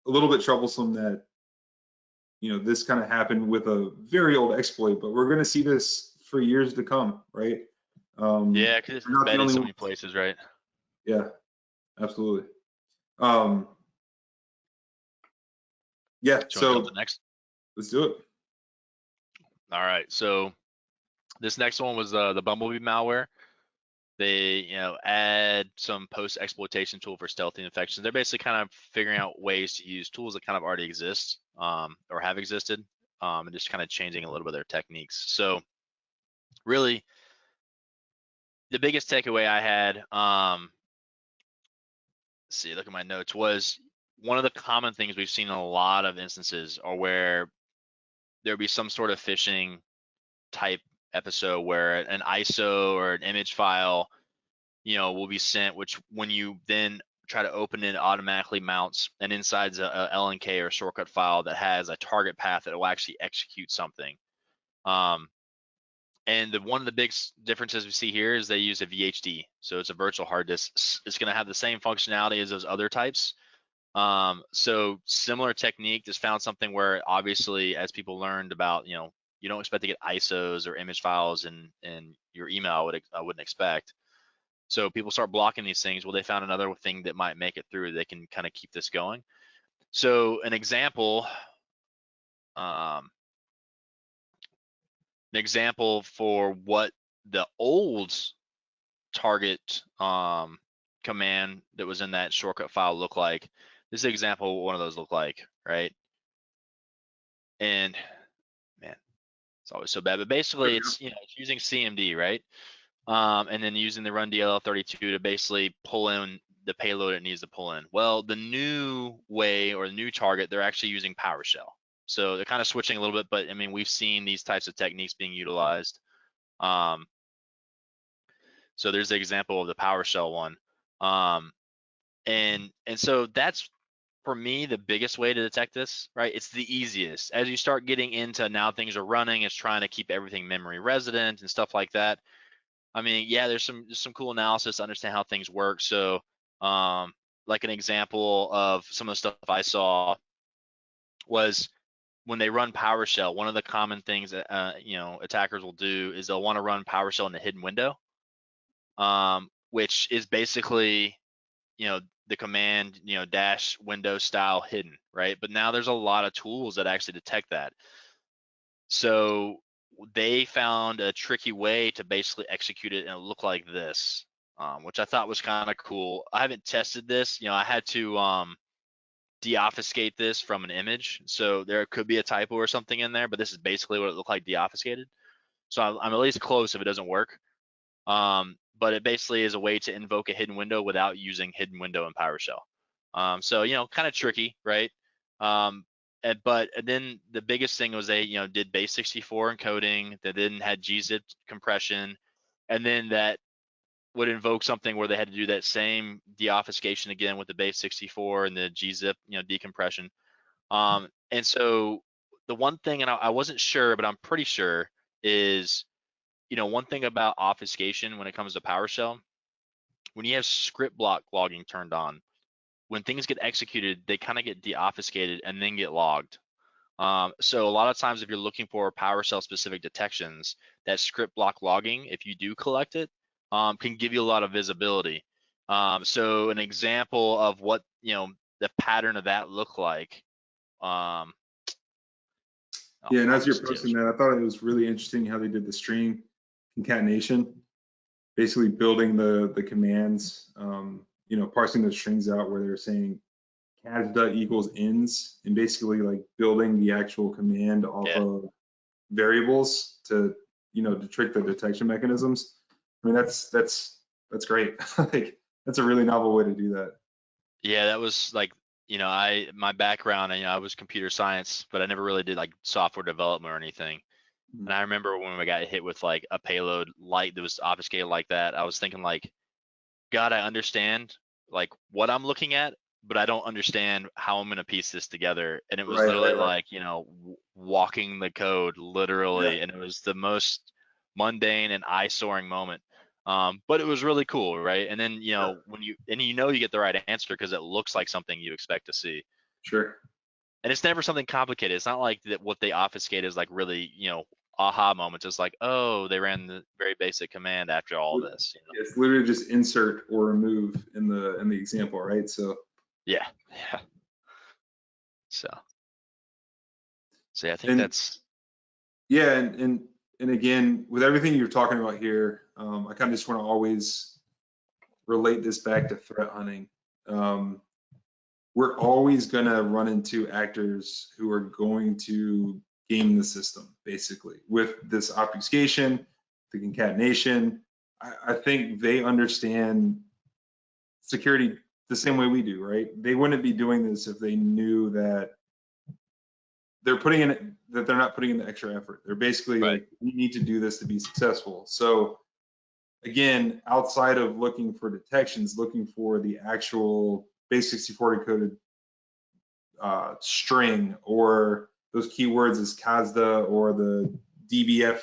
a little bit troublesome that this kind of happened with a very old exploit, but we're going to see this for years to come, right? Yeah, because it's We're not the embedded only so ones. many places, right? Yeah, absolutely. Um, yeah, Do you want to jump to so the next? let's do it. All right. So this next one was the Bumblebee malware. They, add some post exploitation tool for stealthy infections. They're basically kind of figuring out ways to use tools that kind of already exist or have existed, and just kind of changing a little bit of their techniques. So really, the biggest takeaway I had, let's see, look at my notes, was one of the common things we've seen in a lot of instances are where there'll be some sort of phishing type episode where an ISO or an image file, will be sent, which when you then try to open it automatically mounts, and inside's a LNK or shortcut file that has a target path that will actually execute something. And one of the big differences we see here is they use a VHD. So it's a virtual hard disk. It's going to have the same functionality as those other types. So similar technique, just found something where obviously as people learned about, you don't expect to get ISOs or image files in your email, I wouldn't expect. So people start blocking these things. Well, they found another thing that might make it through. They can kind of keep this going. So an example for what the old target command that was in that shortcut file looked like. This is an example of what one of those look like, right? And man, it's always so bad. But basically, it's it's using CMD, right? And then using the run DLL32 to basically pull in the payload it needs to pull in. Well, the new way or the new target, they're actually using PowerShell. So they're kind of switching a little bit, but I mean, we've seen these types of techniques being utilized. So there's the example of the PowerShell one. And so that's, for me, the biggest way to detect this, right? It's the easiest. As you start getting into now things are running, it's trying to keep everything memory resident and stuff like that. I mean, yeah, there's some cool analysis to understand how things work. So like an example of some of the stuff I saw was when they run PowerShell, one of the common things that attackers will do is they'll want to run PowerShell in a hidden window, which is basically the command dash window style hidden, right? But now there's a lot of tools that actually detect that. So they found a tricky way to basically execute it and it looked like this, which I thought was kind of cool. I haven't tested this. I had to deobfuscate this from an image, so there could be a typo or something in there, but this is basically what it looked like deobfuscated. So I'm at least close if it doesn't work. But it basically is a way to invoke a hidden window without using hidden window in PowerShell. So kind of tricky, right? But then the biggest thing was they did base 64 encoding, they then had gzip compression, and then that would invoke something where they had to do that same deobfuscation again with the base 64 and the gzip decompression. And so the one thing, and I wasn't sure, but I'm pretty sure, is one thing about obfuscation when it comes to PowerShell, when you have script block logging turned on, when things get executed, they kind of get deobfuscated and then get logged. So a lot of times if you're looking for PowerShell specific detections, that script block logging, if you do collect it, can give you a lot of visibility. So an example of what the pattern of that look like. Yeah, and as you're posting that, I thought it was really interesting how they did the string concatenation, basically building the commands, parsing those strings out where they're saying cas equals ins, and basically like building the actual command off of variables to to trick the detection mechanisms. I mean, that's great. Like, that's a really novel way to do that. Yeah, that was like, my background, I was computer science, but I never really did like software development or anything. And I remember when we got hit with like a payload that was obfuscated like that, I was thinking like, God, I understand like what I'm looking at, but I don't understand how I'm going to piece this together. And it was literally like, walking the code literally. And it was the most mundane and eye-soaring moment. But it was really cool, right? And then, when you get the right answer because it looks like something you expect to see. Sure. And it's never something complicated. It's not like that what they obfuscate is like really, aha moments. It's like, oh, they ran the very basic command after all this. It's literally just insert or remove in the example, right? So yeah. So yeah, I think that's. Yeah, and again, with everything you're talking about here, I kind of just want to always relate this back to threat hunting. We're always going to run into actors who are going to game the system, basically, with this obfuscation, the concatenation. I think they understand security the same way we do, right? They wouldn't be doing this if they knew that they're not putting in the extra effort. They're basically Right. like, we need to do this to be successful. So again, outside of looking for detections, looking for the actual base64 decoded string, or those keywords as CASDA or the DBF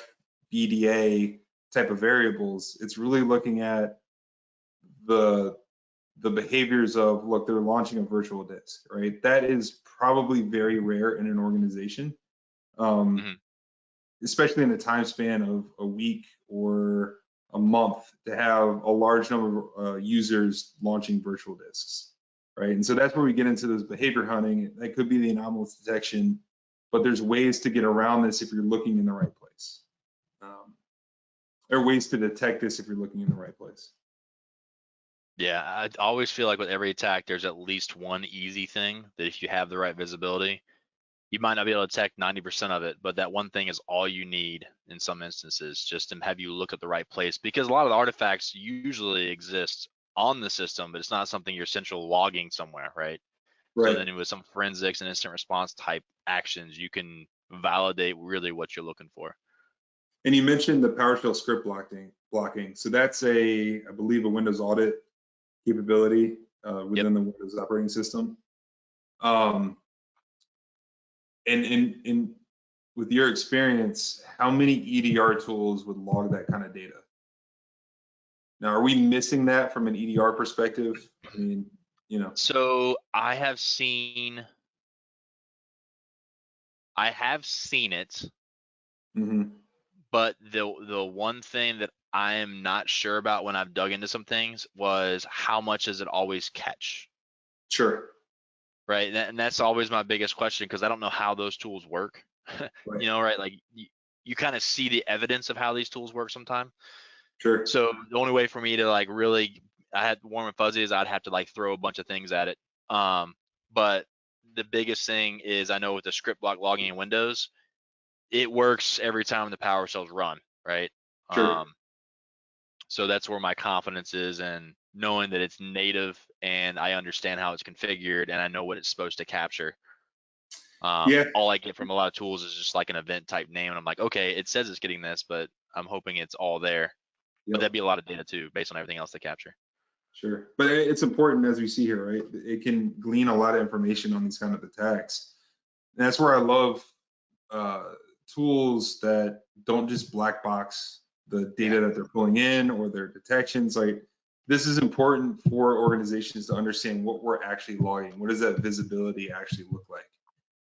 BDA type of variables, it's really looking at the behaviors of, look, they're launching a virtual disk, right? That is probably very rare in an organization, especially in the time span of a week or a month, to have a large number of users launching virtual disks, right? And so that's where we get into this behavior hunting. That could be the anomalous detection, but there's ways to get around this if you're looking in the right place. There are ways to detect this if you're looking in the right place. Yeah, I always feel like with every attack, there's at least one easy thing that if you have the right visibility, you might not be able to detect 90% of it, but that one thing is all you need in some instances, just to have you look at the right place, because a lot of the artifacts usually exist on the system, but it's not something you're central logging somewhere, right? So Right. then with some forensics and instant response type actions, you can validate really what you're looking for. And you mentioned the PowerShell script blocking. So that's I believe, a Windows audit capability within the Windows operating system. And with your experience, how many EDR tools would log that kind of data? Now, are we missing that from an EDR perspective? I mean, So I have seen it, but the one thing that I am not sure about when I've dug into some things was how much does it always catch? Sure. Right, and that's always my biggest question, because I don't know how those tools work. Right. Right? Like you kind of see the evidence of how these tools work sometimes. Sure. So the only way for me to like really, I had warm and fuzzy, is I'd have to like throw a bunch of things at it. But the biggest thing is, I know with the script block logging in Windows, it works every time the PowerShells run, right? Sure. So that's where my confidence is, and knowing that it's native and I understand how it's configured and I know what it's supposed to capture. Yeah. All I get from a lot of tools is just like an event type name, and I'm like, okay, it says it's getting this, but I'm hoping it's all there. But Yep. that'd be a lot of data too, based on everything else they capture. Sure. But it's important, as we see here, right? It can glean a lot of information on these kind of attacks. And that's where I love tools that don't just black box the data that they're pulling in or their detections. Like, this is important for organizations to understand what we're actually logging. What does that visibility actually look like?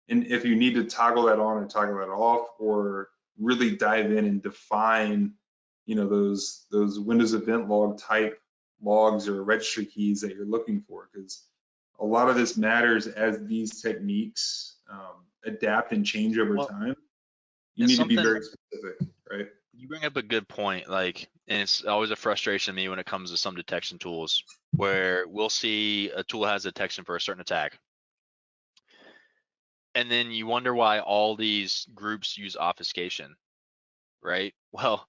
And if you need to toggle that on or toggle that off, or really dive in and define, those Windows event log type logs or registry keys that you're looking for, because a lot of this matters as these techniques adapt and change over time. You need to be very specific, right? You bring up a good point, like, and it's always a frustration to me when it comes to some detection tools, where we'll see a tool has detection for a certain attack, and then you wonder why all these groups use obfuscation, right? Well,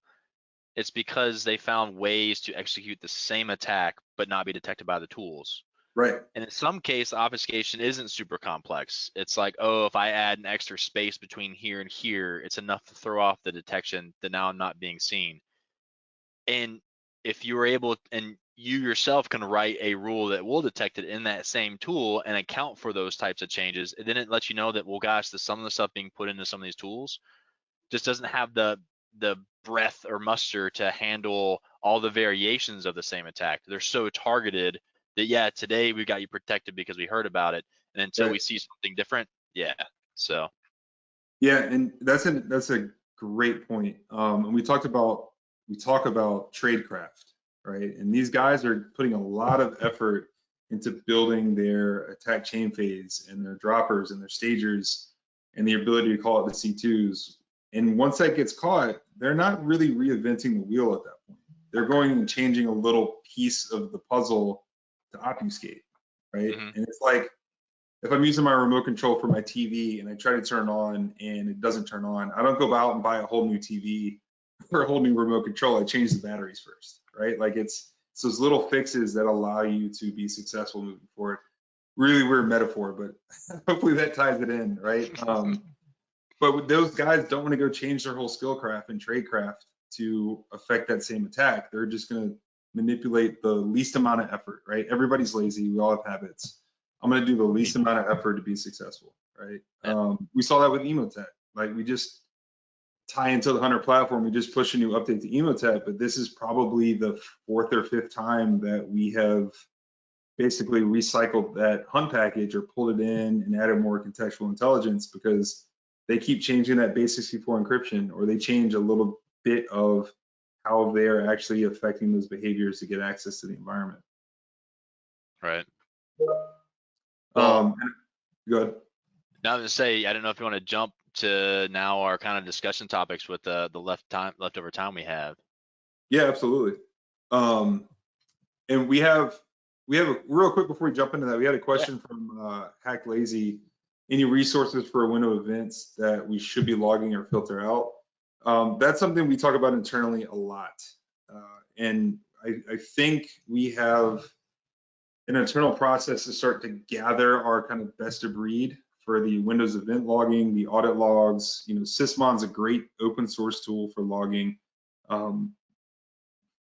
it's because they found ways to execute the same attack but not be detected by the tools. Right. And in some case, obfuscation isn't super complex. It's like, oh, if I add an extra space between here and here, it's enough to throw off the detection that now I'm not being seen. And if you were able, and you yourself can write a rule that will detect it in that same tool and account for those types of changes, and then it lets you know that, well, gosh, some of the stuff being put into some of these tools just doesn't have the breadth or muster to handle all the variations of the same attack. They're so targeted that, yeah, today we got you protected because we heard about it, and until we see something different, yeah. So yeah, and that's a great point. And we talk about tradecraft, right? And these guys are putting a lot of effort into building their attack chain phase and their droppers and their stagers and the ability to call it the C2s. And once that gets caught, they're not really reinventing the wheel at that point. They're going and changing a little piece of the puzzle to obfuscate, right? And it's like, if I'm using my remote control for my TV and I try to turn on and it doesn't turn on, I don't go out and buy a whole new TV for a whole new remote control, I change the batteries first, right? Like it's those little fixes that allow you to be successful moving forward. Really weird metaphor, but hopefully that ties it in, right? But those guys don't want to go change their whole skill craft and trade craft to affect that same attack. They're just going to manipulate the least amount of effort, right? Everybody's lazy. We all have habits. I'm going to do the least amount of effort to be successful, right? We saw that with Emotech. Like we just tie into the Hunter platform. We just push a new update to Emotech, but this is probably the 4th or 5th time that we have basically recycled that Hunt package or pulled it in and added more contextual intelligence because they keep changing that base 64 encryption, or they change a little bit of how they're actually affecting those behaviors to get access to the environment. Right. Go ahead. Now to say, I don't know if you want to jump to now our kind of discussion topics with the leftover time we have. Yeah, absolutely. And we have real quick before we jump into that, we had a question from Hack Lazy. Any resources for window events that we should be logging or filter out? That's something we talk about internally a lot. And I think we have an internal process to start to gather our kind of best of breed for the Windows event logging, the audit logs. You know, Sysmon's a great open source tool for logging. And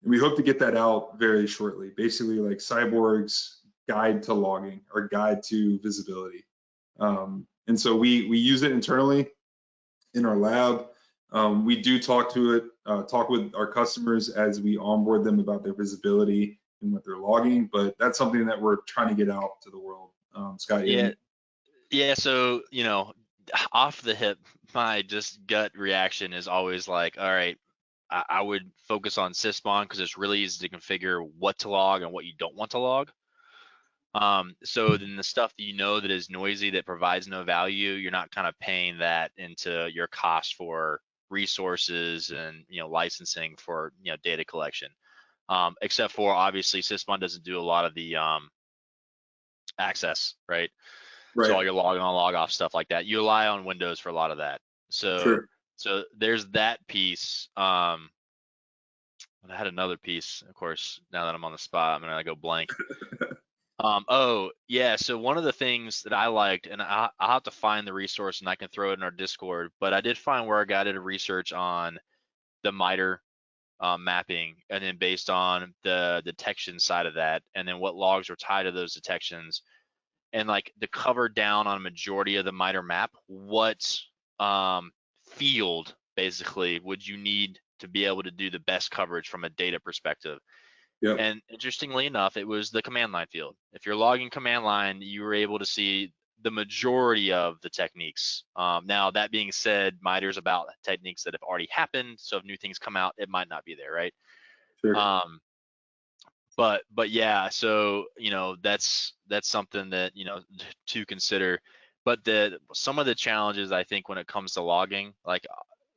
we hope to get that out very shortly. Basically like Cyborg's guide to logging or guide to visibility. And so we use it internally in our lab. We do talk with our customers as we onboard them about their visibility and what they're logging, but that's something that we're trying to get out to the world. Scott, yeah. So, you know, off the hip, my just gut reaction is always like, all right, I would focus on Sysmon because it's really easy to configure what to log and what you don't want to log. So then the stuff that you know that is noisy, that provides no value, you're not kind of paying that into your cost for resources and, you know, licensing for, you know, data collection. Except for obviously Sysmon doesn't do a lot of the access, right? So all your log on, log off stuff like that, you rely on Windows for a lot of that. So sure. So there's that piece. I had another piece, of course. Now that I'm on the spot, I'm gonna go blank. Oh yeah, so one of the things that I liked, and I'll have to find the resource and I can throw it in our Discord, but I did find where a guy did a research on the MITRE mapping, and then based on the detection side of that, and then what logs are tied to those detections, and like to cover down on a majority of the MITRE map, what field basically would you need to be able to do the best coverage from a data perspective? Yep. And interestingly enough, it was the command line field. If you're logging command line, you were able to see the majority of the techniques. Now, that being said, MITRE's about techniques that have already happened. So if new things come out, it might not be there, right? Sure. But yeah, so you know that's something that, you know, to consider. But some of the challenges I think when it comes to logging, like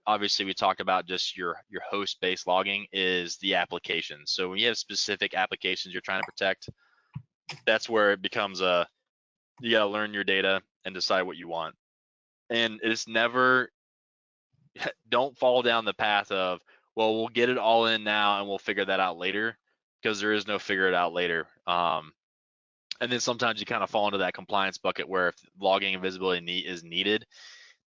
obviously we talked about just your host-based logging, is the application. So when you have specific applications you're trying to protect, that's where it becomes you gotta learn your data and decide what you want. And it's never, don't fall down the path of, well, we'll get it all in now and we'll figure that out later, because there is no figure it out later. And then sometimes you kind of fall into that compliance bucket where if logging and visibility is needed,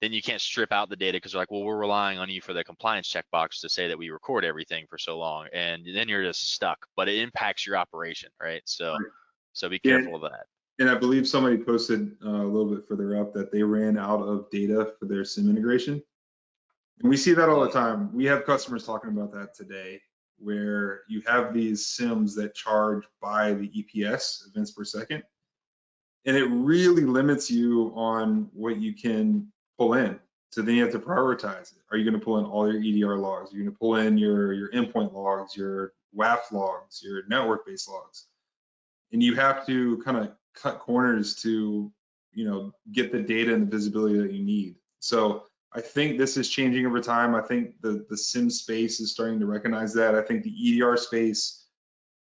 then you can't strip out the data because they're like, well, we're relying on you for the compliance checkbox to say that we record everything for so long, and then you're just stuck. But it impacts your operation, right? So be careful of that. And I believe somebody posted a little bit further up that they ran out of data for their SIM integration. And we see that all the time. We have customers talking about that today, where you have these SIMs that charge by the EPS, events per second. And it really limits you on what you can pull in. So then you have to prioritize it. Are you going to pull in all your EDR logs? Are you going to pull in your endpoint logs, your WAF logs, your network-based logs? And you have to kind of cut corners to, you know, get the data and the visibility that you need. So I think this is changing over time. I think the SIM space is starting to recognize that. I think the EDR space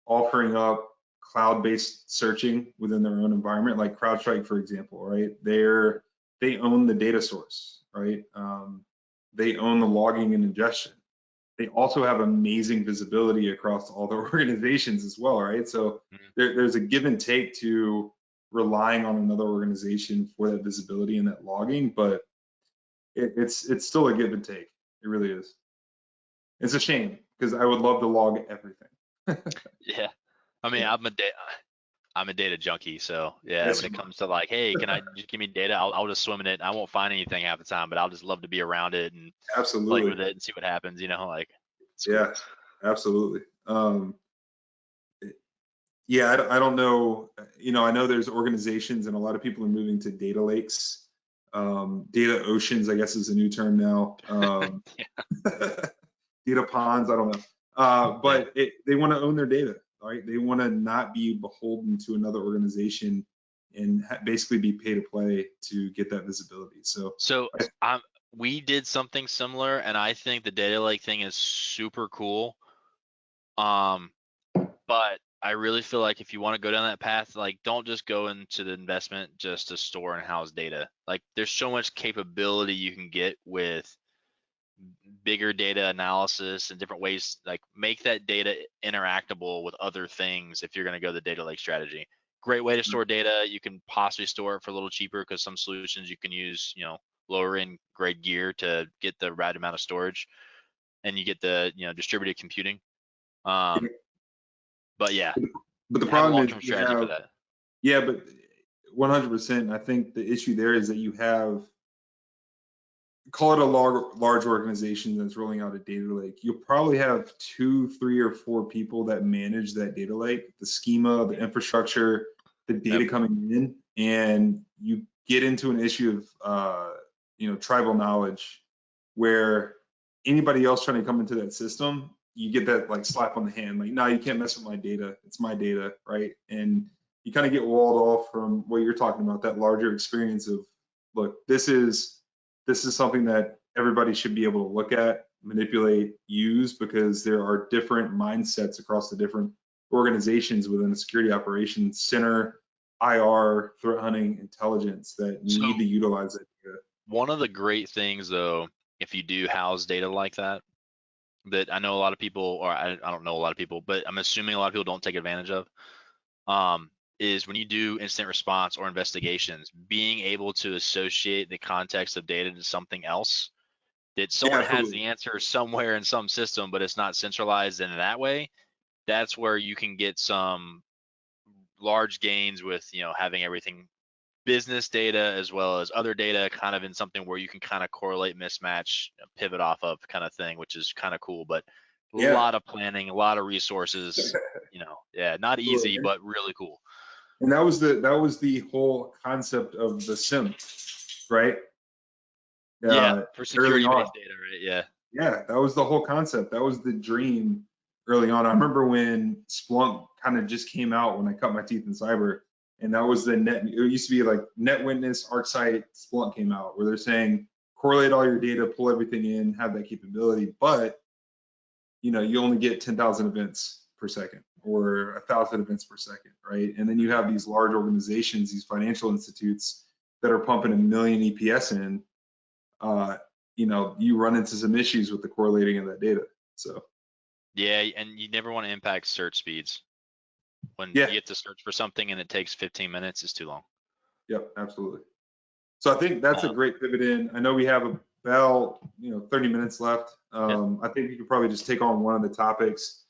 offering up cloud-based searching within their own environment, like CrowdStrike, for example, right? They own the data source, right? They own the logging and ingestion. they also have amazing visibility across all their organizations as well, right? So there's a give and take to relying on another organization for that visibility and that logging, but it's still a give and take. It really is. It's a shame because I would love to log everything. Yeah. I mean, Yeah. I'm a data junkie, so yeah, Yes, when it you are. comes to like, hey, can I just give me data? I'll just swim in it. I won't find anything half the time, but I'll just love to be around it and play Absolutely. with it and see what happens, like it's cool. Yeah, absolutely. Yeah, I don't know. I know there's organizations and a lot of people are moving to data lakes. Data oceans, I guess, is a new term now. Data ponds, I don't know. Yeah. But they want to own their data, right? They want to not be beholden to another organization and basically be pay to play to get that visibility. So, So we did something similar, and I think the data lake thing is super cool. But I really feel like if you want to go down that path, like don't just go into the investment just to store and house data. Like there's so much capability you can get with bigger data analysis and different ways, like make that data interactable with other things if you're going to go the data lake strategy. Great way to store data. You can possibly store it for a little cheaper because some solutions you can use, lower end grade gear to get the right amount of storage, and you get the distributed computing. But yeah, but the have a problem is long-term you strategy for have, that. yeah, but 100%. I think the issue there is that you have, call it a large organization that's rolling out a data lake. You'll probably have 2, 3, or 4 people that manage that data lake, the schema, the infrastructure, the data Yep. coming in, and you get into an issue of tribal knowledge where anybody else trying to come into that system, you get that like slap on the hand, like, no, you can't mess with my data. It's my data, right? And you kind of get walled off from what you're talking about, that larger experience of, look, this is something that everybody should be able to look at, manipulate, use, because there are different mindsets across the different organizations within the security operations center, IR, threat hunting, intelligence that So need to utilize that data. one of the great things, though, if you do house data like that I know a lot of people, or I don't know a lot of people, but I'm assuming a lot of people don't take advantage of, is when you do incident response or investigations, being able to associate the context of data to something else, that Yeah, someone has absolutely. the answer somewhere in some system, but it's not centralized in that way. That's where you can get some large gains with having everything business data as well as other data kind of in something where you can kind of correlate, mismatch, pivot off of kind of thing, which is kind of cool, but a Yeah. lot of planning, a lot of resources, yeah, not easy, Absolutely. but really cool. And that was the whole concept of the SIM, right? Yeah, Uh, for Early security on. based data, right? Yeah. Yeah, that was the whole concept. That was the dream early on. I remember when Splunk kind of just came out when I cut my teeth in cyber, and that was the net. It used to be like NetWitness, ArcSight, Splunk came out where they're saying correlate all your data, pull everything in, have that capability, but you only get 10,000 events per second or 1,000 events per second, right? And then you have these large organizations, these financial institutes that are pumping a million EPS in. You run into some issues with the correlating of that data. So Yeah, and you never want to impact search speeds. When yeah, you get to search for something and it takes 15 minutes, it's too long. yep, absolutely. So I think that's a Um, great pivot in. I know we have about 30 minutes left. yeah. I think we could probably just take on one of the topics.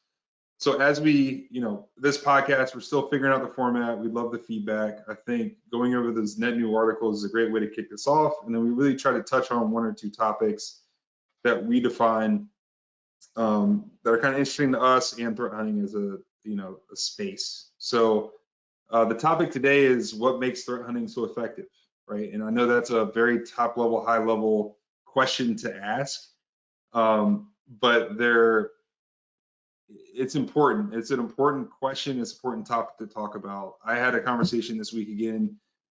So as we, this podcast, we're still figuring out the format. We love the feedback. I think going over those net new articles is a great way to kick this off. And then we really try to touch on one or two topics that we define that are kind of interesting to us and threat hunting as a space. So the topic today is what makes threat hunting so effective, right? And I know that's a very top level, high level question to ask, but it's important. It's an important question. It's an important topic to talk about. I had a conversation this week again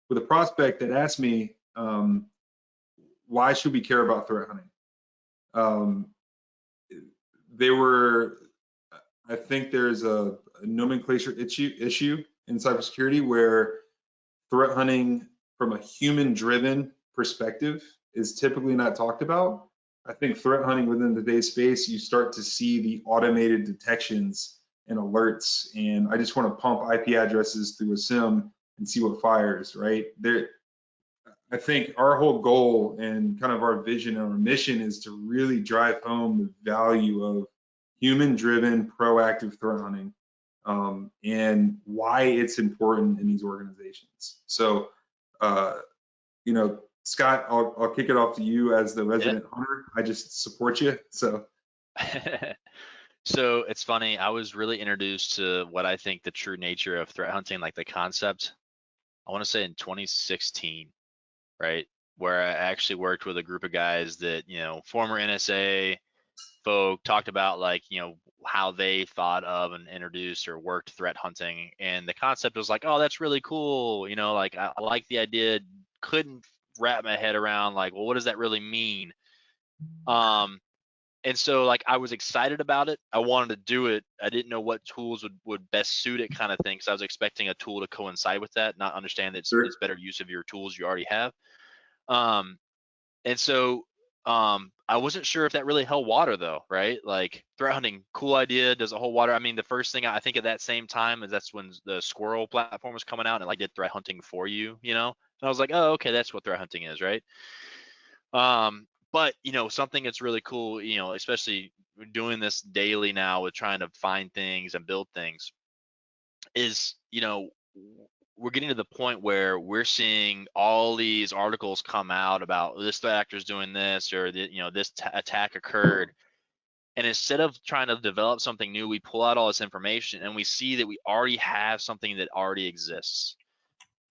with a prospect that asked me, why should we care about threat hunting? I think there's a nomenclature issue in cybersecurity where threat hunting from a human driven perspective is typically not talked about. I think threat hunting within today's space, you start to see the automated detections and alerts. And I just want to pump IP addresses through a SIM and see what fires, right? I think our whole goal and kind of our vision and our mission is to really drive home the value of human-driven proactive threat hunting, and why it's important in these organizations. So, you know, Scott, I'll kick it off to you as the resident hunter. I just support you. So. So it's funny, I was really introduced to what I think the true nature of threat hunting, like the concept, I want to say in 2016, right? Where I actually worked with a group of guys that, you know, former NSA folk talked about, like, you know, how they thought of and introduced or worked threat hunting. And the concept was like, oh, that's really cool. You know, like I like the idea, couldn't wrap my head around like, well, what does that really mean? And so like I was excited about it. I wanted to do it. I didn't know what tools would best suit it, kind of thing. So I was expecting a tool to coincide with that, not understand that Sure. it's better use of your tools you already have. And so I wasn't sure if that really held water though, right? Like threat hunting, cool idea. Does it hold water? I mean, the first thing I think at that same time is that's when the Squirrel platform was coming out and like did threat hunting for you, you know? And I was like, oh, okay, that's what threat hunting is, right? But you know, something that's really cool, you know, especially doing this daily now with trying to find things and build things, is, you know, we're getting to the point where we're seeing all these articles come out about this threat actor is doing this, or the, you know, this attack occurred. And instead of trying to develop something new, we pull out all this information and we see that we already have something that already exists.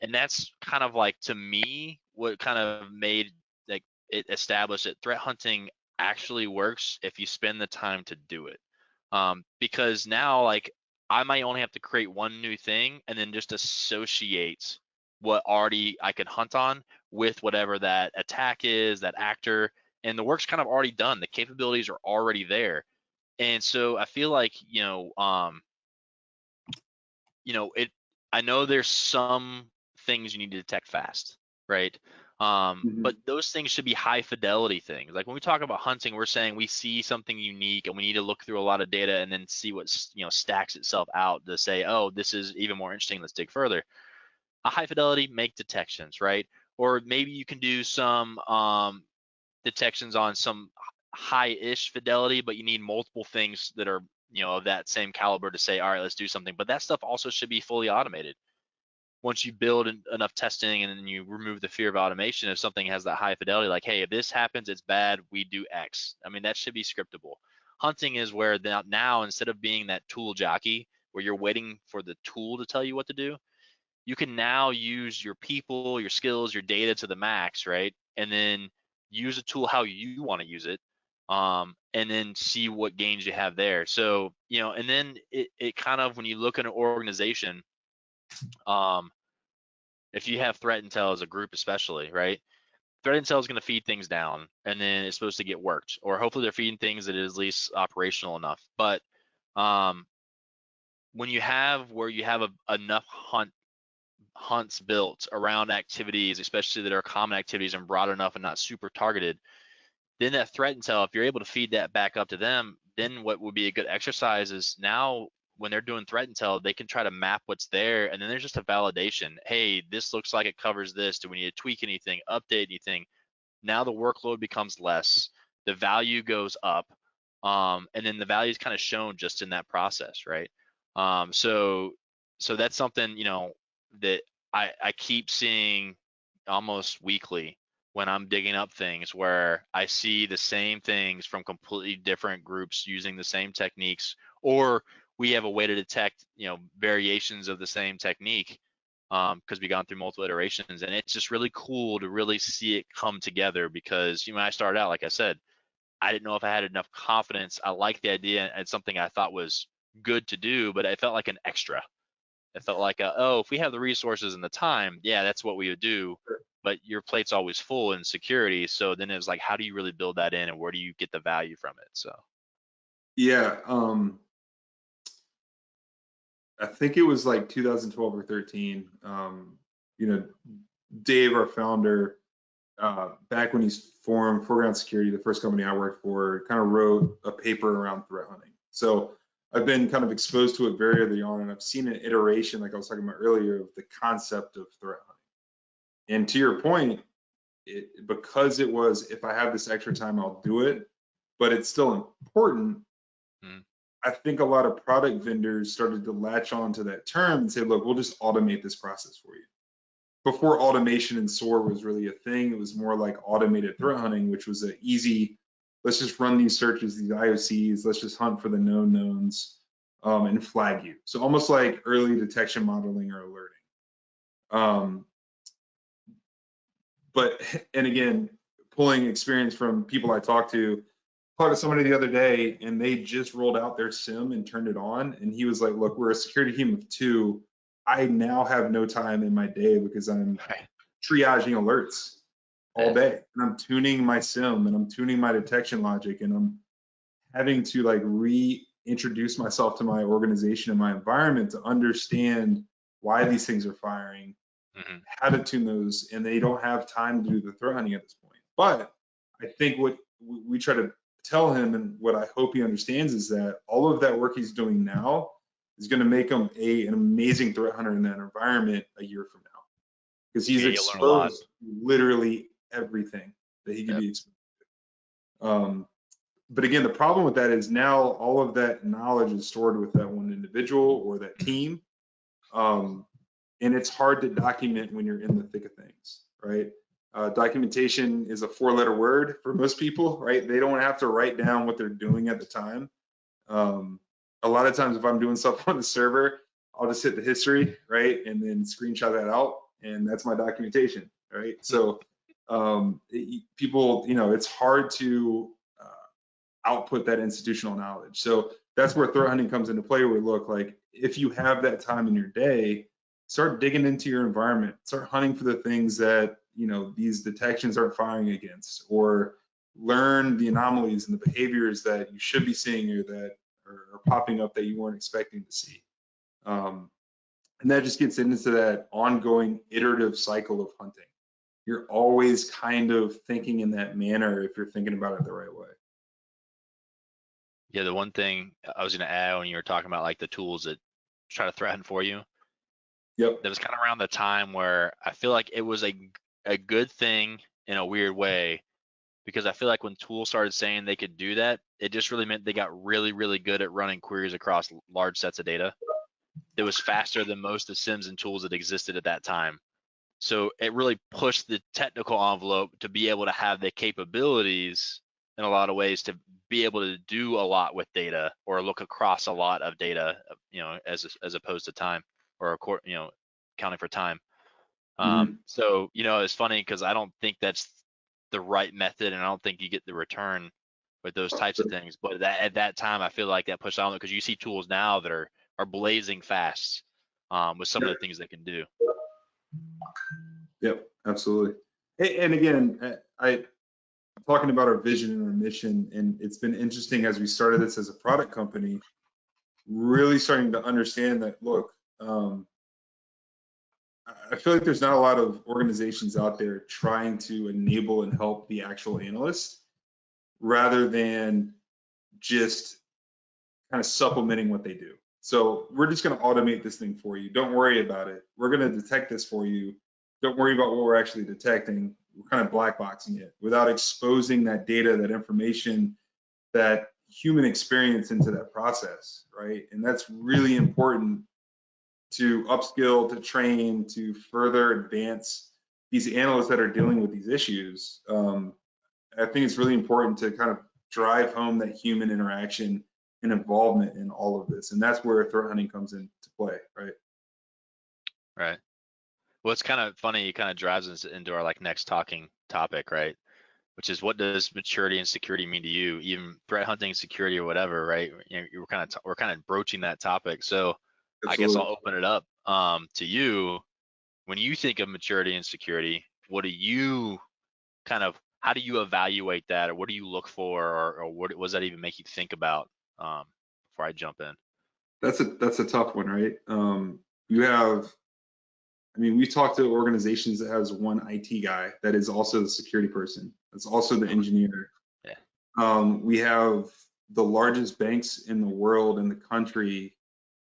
And that's kind of like, to me, what kind of made like it established that threat hunting actually works if you spend the time to do it. Because now, like, I might only have to create one new thing and then just associate what already I could hunt on with whatever that attack is, that actor, and the work's kind of already done. The capabilities are already there. And so I feel like, it, I know there's some things you need to detect fast, right? Mhm. But those things should be high fidelity things. Like when we talk about hunting, we're saying we see something unique and we need to look through a lot of data and then see what, stacks itself out to say, oh, this is even more interesting, let's dig further. A high fidelity, make detections, right? Or maybe you can do some detections on some high-ish fidelity, but you need multiple things that are, of that same caliber to say, all right, let's do something. But that stuff also should be fully automated. Once you build enough testing and then you remove the fear of automation, if something has that high fidelity, like, hey, if this happens, it's bad, we do X. I mean, that should be scriptable. Hunting is where now instead of being that tool jockey where you're waiting for the tool to tell you what to do, you can now use your people, your skills, your data to the max, right? And then use a tool how you want to use it, and then see what gains you have there. So, and then it kind of, when you look at an organization, if you have threat intel as a group especially, right? Threat intel is going to feed things down and then it's supposed to get worked, or hopefully they're feeding things that is at least operational enough. But when you have where you have enough hunts built around activities, especially that are common activities and broad enough and not super targeted, then that threat intel, if you're able to feed that back up to them, then what would be a good exercise is now when they're doing threat intel, they can try to map what's there, and then there's just a validation. Hey, this looks like it covers this. Do we need to tweak anything, update anything? Now the workload becomes less, the value goes up, and then the value is kind of shown just in that process, right? So that's something, that I keep seeing almost weekly when I'm digging up things, where I see the same things from completely different groups using the same techniques, or we have a way to detect, variations of the same technique, because we've gone through multiple iterations, and it's just really cool to really see it come together. Because when I started out, like I said, I didn't know if I had enough confidence. I liked the idea and it's something I thought was good to do, but it felt like an extra. It felt like, if we have the resources and the time, yeah, that's what we would do. But your plate's always full in security. So then it was like, how do you really build that in, and where do you get the value from it? So Yeah, I think it was like 2012 or 13. You know, Dave, our founder, back when he formed Foreground Security, the first company I worked for, kind of wrote a paper around threat hunting. So I've been kind of exposed to it very early on, and I've seen an iteration, like I was talking about earlier, of the concept of threat hunting. And to your point, because it was, if I have this extra time, I'll do it, but it's still important. I think a lot of product vendors started to latch on to that term and say, look, we'll just automate this process for you. Before automation in SOAR was really a thing, it was more like automated threat hunting, which was an easy, let's just run these searches, these IOCs, let's just hunt for the known knowns and flag you. So almost like early detection modeling or alerting. And again, pulling experience from people I talked to somebody the other day, and they just rolled out their SIM and turned it on, and he was like, look, we're a security team of 2. I now have no time in my day because I'm triaging alerts all day, and I'm tuning my SIM and I'm tuning my detection logic, and I'm having to like reintroduce myself to my organization and my environment to understand why these things are firing, how to tune those, and they don't have time to do the threat hunting at this point. But I think what we try to tell him, and what I hope he understands, is that all of that work he's doing now is going to make him an amazing threat hunter in that environment a year from now, because he's exposed to literally everything that he could be exposed to. But again, the problem with that is now all of that knowledge is stored with that one individual or that team, and it's hard to document when you're in the thick of things, right? Documentation is a 4-letter word for most people, right? They don't have to write down what they're doing at the time. A lot of times if I'm doing stuff on the server, I'll just hit the history, right? And then screenshot that out, and that's my documentation, right? So people, it's hard to output that institutional knowledge. So that's where threat hunting comes into play, where look, like if you have that time in your day, start digging into your environment, start hunting for the things that these detections aren't firing against, or learn the anomalies and the behaviors that you should be seeing or that are popping up that you weren't expecting to see. And that just gets into that ongoing iterative cycle of hunting. You're always kind of thinking in that manner if you're thinking about it the right way. Yeah, the one thing I was going to add when you were talking about like the tools that try to threaten for you, Yep. that was kind of around the time where I feel like it was a good thing in a weird way, because I feel like when tools started saying they could do that, it just really meant they got really, really good at running queries across large sets of data. It was faster than most of the SIMs and tools that existed at that time. So it really pushed the technical envelope to be able to have the capabilities in a lot of ways to be able to do a lot with data, or look across a lot of data, as opposed to time, or counting for time. So it's funny because I don't think that's the right method, and I don't think you get the return with those types of things. But at that time, I feel like that pushed on, because you see tools now that are blazing fast with some of the things they can do. Yep, absolutely. And again, I'm talking about our vision and our mission, and it's been interesting as we started this as a product company, really starting to understand that, look, I feel like there's not a lot of organizations out there trying to enable and help the actual analyst, rather than just kind of supplementing what they do. So we're just going to automate this thing for you. Don't worry about it. We're going to detect this for you. Don't worry about what we're actually detecting. We're kind of black boxing it without exposing that data, that information, that human experience into that process, right? And that's really important to upskill, to train, to further advance these analysts that are dealing with these issues. I think it's really important to kind of drive home that human interaction and involvement in all of this, and that's where threat hunting comes into play, right? Right. Well, it's kind of funny. It kind of drives us into our next talking topic, right? Which is, what does maturity and security mean to you? Even threat hunting, security, or whatever, right? We're kind of broaching that topic. So Absolutely. I guess I'll open it up to you. When you think of maturity and security, what do you how do you evaluate that, or what do you look for, or what does that even make you think about before I jump in? That's a tough one, right? You have, I mean, we've talked to organizations that has one IT guy that is also the security person. That's also the engineer. Yeah. We have the largest banks in the world, in the country,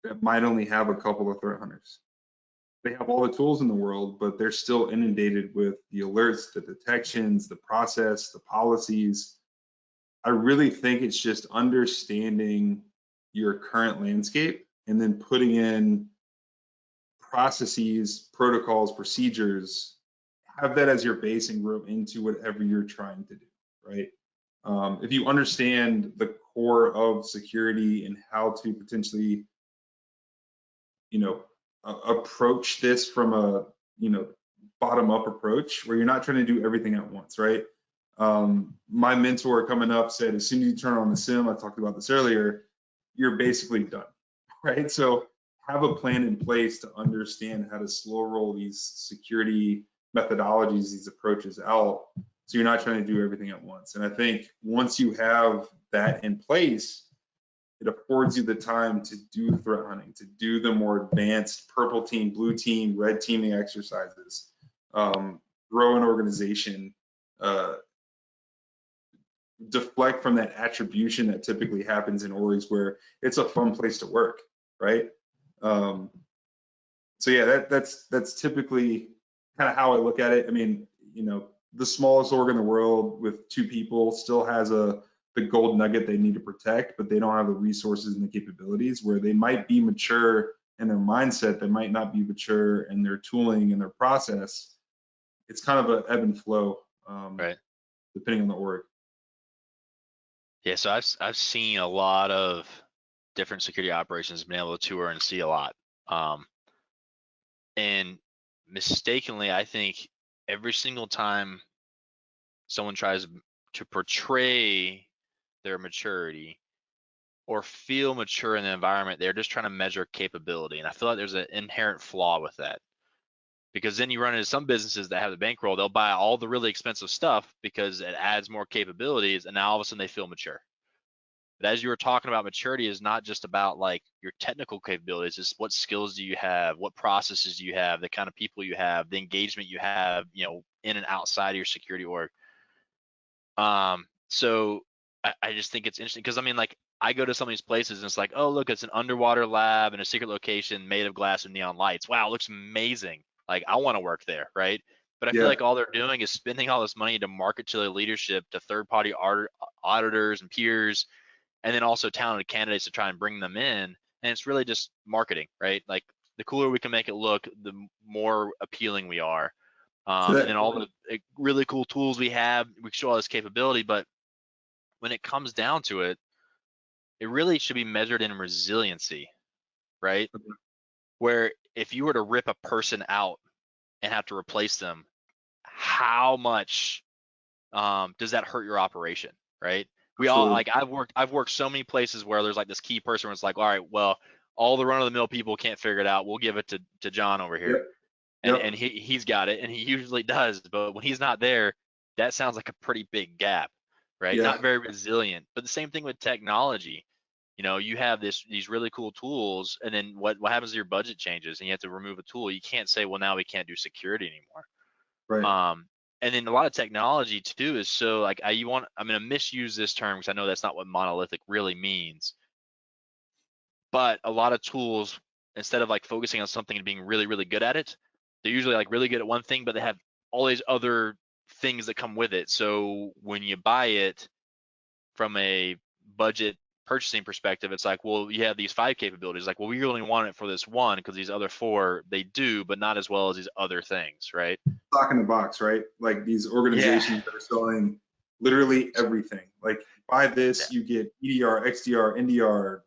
that might only have a couple of threat hunters. They have all the tools in the world, but they're still inundated with the alerts, the detections, the process, the policies. I really think it's just understanding your current landscape and then putting in processes, protocols, procedures, have that as your base and grow into whatever you're trying to do, right? If you understand the core of security and how to potentially, you know, approach this from a, bottom up approach where you're not trying to do everything at once, right? My mentor coming up said, as soon as you turn on the SIM, I talked about this earlier, you're basically done, right? So have a plan in place to understand how to slow roll these security methodologies, these approaches out, so you're not trying to do everything at once. And I think once you have that in place, it affords you the time to do threat hunting, to do the more advanced purple team, blue team, red teaming exercises, grow an organization, deflect from that attribution that typically happens in orgs where it's a fun place to work, right? So yeah, that's typically kind of how I look at it. I mean, the smallest org in the world with 2 people still has the gold nugget they need to protect, but they don't have the resources and the capabilities, where they might be mature in their mindset, they might not be mature in their tooling and their process. It's kind of an ebb and flow, Right. depending on the org. Yeah, so I've seen a lot of different security operations, been able to tour and see a lot. And mistakenly, I think every single time someone tries to portray their maturity or feel mature in the environment, they're just trying to measure capability. And I feel like there's an inherent flaw with that. Because then you run into some businesses that have the bankroll, they'll buy all the really expensive stuff because it adds more capabilities, and now all of a sudden they feel mature. But as you were talking about, maturity is not just about like your technical capabilities, it's what skills do you have, what processes do you have, the kind of people you have, the engagement you have, in and outside of your security org. So I just think it's interesting because I mean, like, I go to some of these places and it's like, oh, look, it's an underwater lab in a secret location made of glass and neon lights. Wow, it looks amazing. Like, I want to work there, right? But I feel Yeah, like all they're doing is spending all this money to market to their leadership, to third-party auditors and peers, and then also talented candidates to try and bring them in. And it's really just marketing, right? Like, the cooler we can make it look, the more appealing we are. so And then that all the really cool tools we have, we show all this capability, but when it comes down to it, it really should be measured in resiliency, right? Where if you were to rip a person out and have to replace them, how much does that hurt your operation, right? We all, absolutely. like, I've worked so many places where there's like this key person where it's like, all right, well, all the run-of-the-mill people can't figure it out. We'll give it to John over here, Yep, and yep, he's got it, and he usually does. But when he's not there, that sounds like a pretty big gap, right? yeah. Not very resilient. But the same thing with technology. You have these really cool tools, and then what happens to your budget changes, and you have to remove a tool. You can't say, well, now we can't do security anymore. Right. And then a lot of technology too is so, like, I'm gonna misuse this term because I know that's not what monolithic really means. But a lot of tools, instead of like focusing on something and being really, really good at it, they're usually like really good at one thing, but they have all these other things that come with it. So when you buy it from a budget purchasing perspective, it's like, well, you have these 5 capabilities. Like, well, we only want it for this one because these other 4 they do, but not as well as these other things, right? Stock in the box, right? Like these Yeah. organizations that are selling literally everything. Like, buy Yeah. this, you get EDR, XDR, NDR,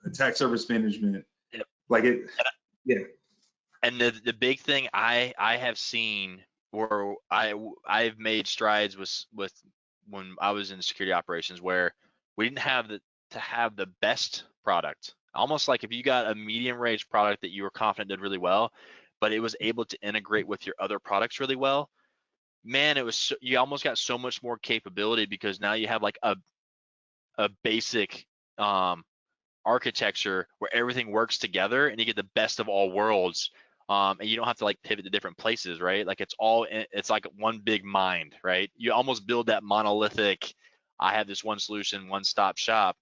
attack surface management. Yep. Like it, yeah. And the big thing I have seen, or I've made strides with when I was in security operations, where we didn't have to have the best product. Almost like if you got a medium range product that you were confident did really well, but it was able to integrate with your other products really well, man, you almost got so much more capability because now you have like a basic architecture where everything works together and you get the best of all worlds and you don't have to like pivot to different places, right? Like it's like one big mind, right? You almost build that monolithic, I have this one solution, one stop shop.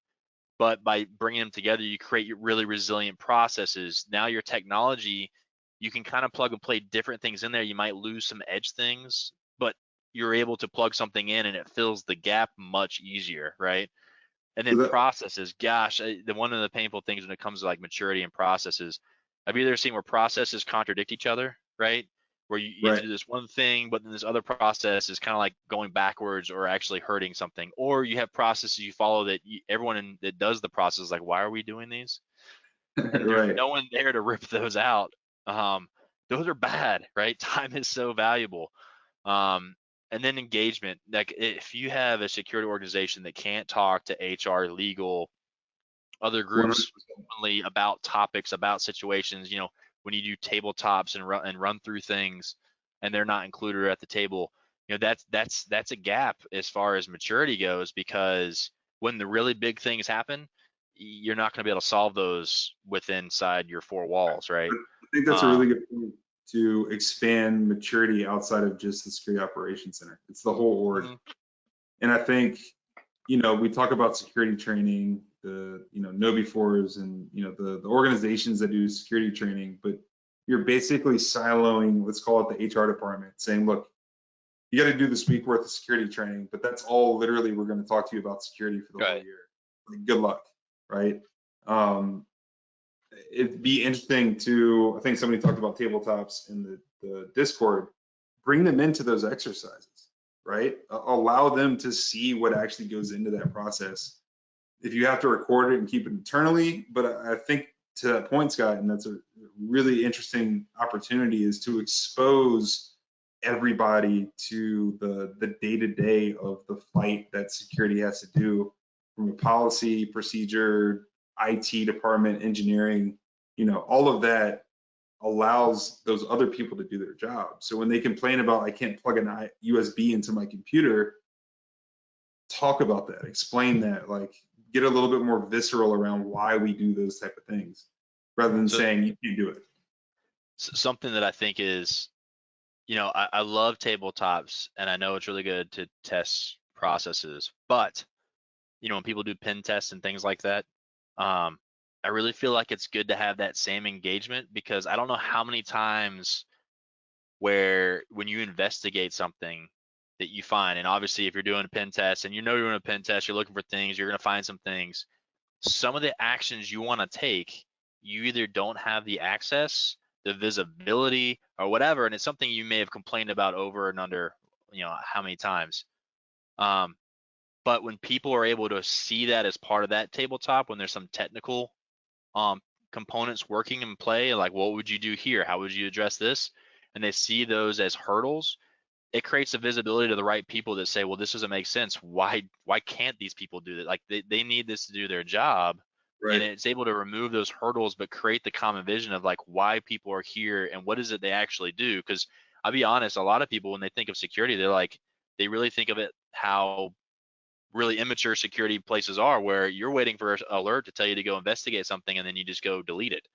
But by bringing them together, you create really resilient processes. Now your technology, you can kind of plug and play different things in there. You might lose some edge things, but you're able to plug something in and it fills the gap much easier, right? And So then that, processes, gosh, one of the painful things when it comes to like maturity and processes, have you ever seen where processes contradict each other, right? Where you have to right. do this one thing, but then this other process is kind of like going backwards or actually hurting something. Or you have processes you follow that everyone that does the process is like, why are we doing these? And there's Right. no one there to rip those out. Um, those are bad, right? Time is so valuable. Um, and then engagement, like if you have a security organization that can't talk to HR, legal, other groups 100%. openly about topics, about situations, when you do tabletops and run through things and they're not included at the table, that's a gap as far as maturity goes, because when the really big things happen, you're not going to be able to solve those within inside your four walls, right? I think that's a really Um, good point to expand maturity outside of just the security operations center. It's the whole org. mhm. And I think, we talk about security training, the, know befores and, the organizations that do security training, but you're basically siloing, let's call it the HR department, saying, look, you got to do this week worth of security training, but that's all literally we're going to talk to you about security for the whole Right. year. Like, good luck, right? Um, it'd be interesting to, I think somebody talked about tabletops in the Discord, bring them into those exercises, right? Allow them to see what actually goes into that process. If you have to record it and keep it internally, but I think to that point, Scott, and that's a really interesting opportunity, is to expose everybody to the day-to-day of the fight that security has to do, from a policy, procedure, IT department, engineering, all of that allows those other people to do their job. So when they complain about, I can't plug an USB into my computer, talk about that, explain that, like, get a little bit more visceral around why we do those type of things, rather than So saying you can't do it. something that I think is, I love tabletops and I know it's really good to test processes, but when people do pen tests and things like that, um, I really feel like it's good to have that same engagement, because I don't know how many times where when you investigate something that you find, and obviously if you're doing a pen test and you're doing a pen test, you're looking for things, you're going to find some things. Some of the actions you want to take, you either don't have the access, the visibility, or whatever, and it's something you may have complained about over and under, how many times. Um, but when people are able to see that as part of that tabletop, when there's some technical components working in play, like what would you do here? How would you address this? And they see those as hurdles, it creates a visibility to the right people that say, well, this doesn't make sense. Why can't these people do that? Like they need this to do their job. And Right. it's able to remove those hurdles, but create the common vision of like why people are here and what is it they actually do. Because I'll be honest, a lot of people, when they think of security, they really think of it how really immature security places are, where you're waiting for an alert to tell you to go investigate something and then you just go delete it,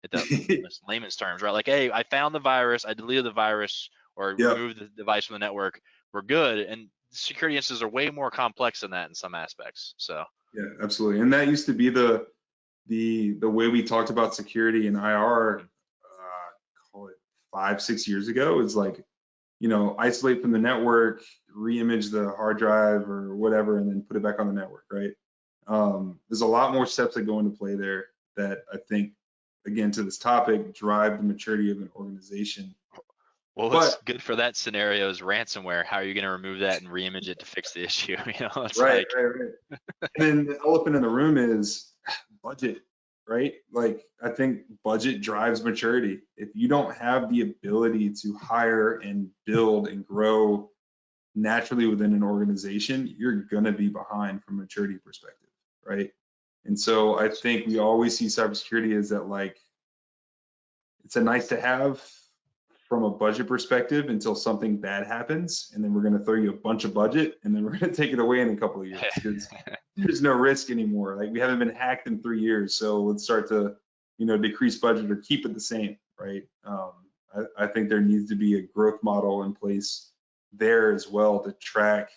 at the layman's terms, right? Like, hey, I found the virus, I deleted the virus or Yeah. removed the device from the network, we're good. And security incidents are way more complex than that in some aspects. So Yeah, absolutely. And that used to be the way we talked about security in IR, call it 5-6 years ago. Is like, isolate from the network, re-image the hard drive or whatever, and then put it back on the network, right? There's a lot more steps that go into play there that I think, again, to this topic, drive the maturity of an organization. well, what's But good for that scenario is ransomware. How are you going to remove that and re-image it to fix the issue? It's right, like, right, right. And then the elephant in the room is budget, right? Like, I think budget drives maturity. If you don't have the ability to hire and build and grow naturally within an organization, you're gonna be behind from a maturity perspective, right? And so I think we always see cybersecurity as that, like, it's a nice to have from a budget perspective until something bad happens, and then we're going to throw you a bunch of budget, and then we're going to take it away in a couple of years because there's no risk anymore. Like, we haven't been hacked in 3 years, so let's start to decrease budget or keep it the same. right? I think there needs to be a growth model in place there as well to track,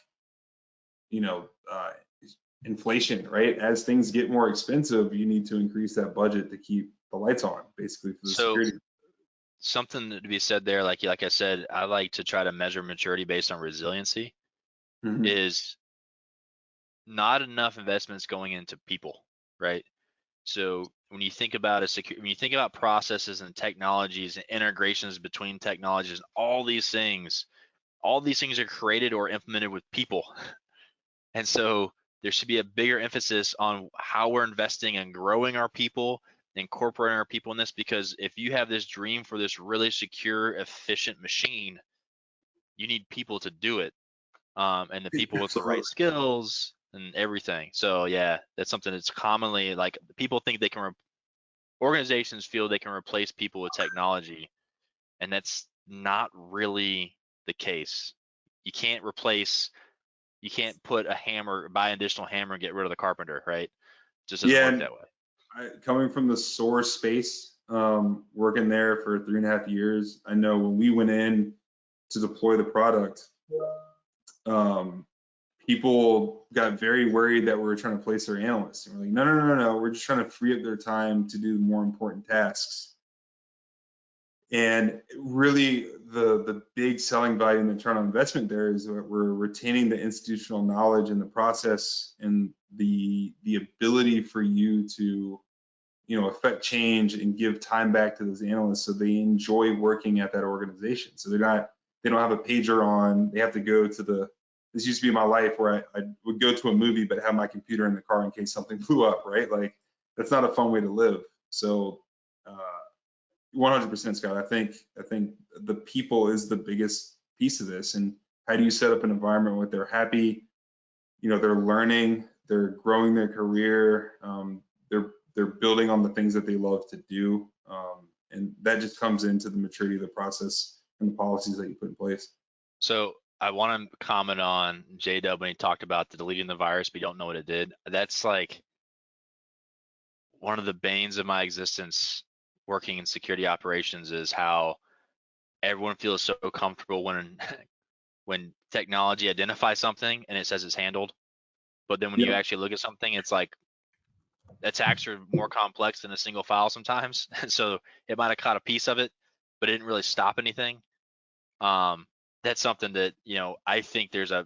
you know, inflation, right? As things get more expensive, you need to increase that budget to keep the lights on, basically, for the So security. something to be said there, like I said, I like to try to measure maturity based on resiliency. Mhm. Is not enough investments going into people, right? So when you think about when you think about processes and technologies and integrations between technologies and all these things are created or implemented with people. And so there should be a bigger emphasis on how we're investing and growing our people, incorporating our people in this, because if you have this dream for this really secure, efficient machine, you need people to do it. And the people with the right Absolutely. skills and everything. So yeah, that's something that's commonly, like, people think they can, organizations feel they can replace people with technology, and that's not really the case. You can't replace, you can't put a hammer, buy an additional hammer and get rid of the carpenter, right? It just doesn't Yeah, work and that way. coming from the source space, working there for 3.5 years, I know when we went in to deploy the product, um, people got very worried that we were trying to place their analysts. And we're like, no, no, no, no, we're just trying to free up their time to do more important tasks. And really, the big selling value and the return on investment there is that we're retaining the institutional knowledge and the process and the ability for you to, you know, affect change and give time back to those analysts so they enjoy working at that organization. So they don't have a pager on. They have to go to the. This used to be my life where I would go to a movie but have my computer in the car in case something blew up. Right, like that's not a fun way to live. So. 100%, Scott. I think the people is the biggest piece of this, and how do you set up an environment where they're happy, you know, they're learning, they're growing their career, they're building on the things that they love to do, and that just comes into the maturity of the process and the policies that you put in place. So I want to comment on J-Dub when he talked about the deleting the virus, but you don't know what it did. That's like one of the banes of my existence working in security operations, is how everyone feels so comfortable when when technology identifies something and it says it's handled, but then when you Yep. actually look at something, it's like attacks are more complex than a single file sometimes. So it might have caught a piece of it, but it didn't really stop anything. That's something that, I think there's a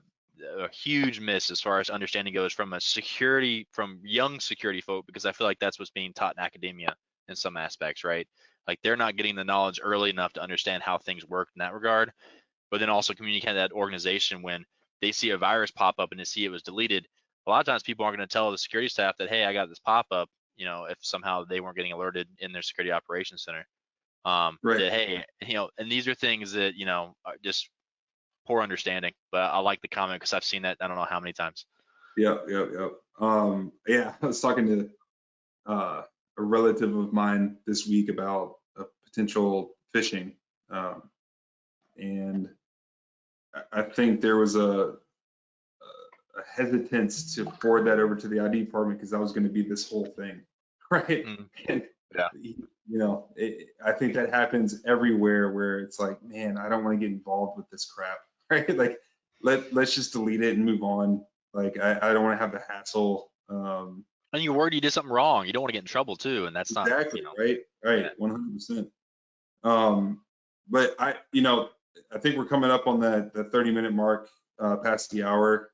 huge miss as far as understanding goes from from young security folk, because I feel like that's what's being taught in academia in some aspects, right? Like they're not getting the knowledge early enough to understand how things work in that regard, but then also communicate that organization when they see a virus pop up and they see it was deleted. A lot of times people aren't going to tell the security staff that, hey, I got this pop up, if somehow they weren't getting alerted in their security operations center. Right. That, hey, and these are things that, are just poor understanding. But I like the comment because I've seen that I don't know how many times. Yep. Yep. Yep. Yeah, I was talking to a relative of mine this week about a potential phishing, and I think there was a hesitance to forward that over to the ID department because that was going to be this whole thing, right? Mm, And, yeah. I think that happens everywhere where it's like, man, I don't want to get involved with this crap, right? Like, let's just delete it and move on. Like, I don't want to have the hassle. And you're worried you did something wrong. You don't want to get in trouble too, and that's not, Exactly, right, yeah. 100%. But I think we're coming up on the 30-minute mark, past the hour.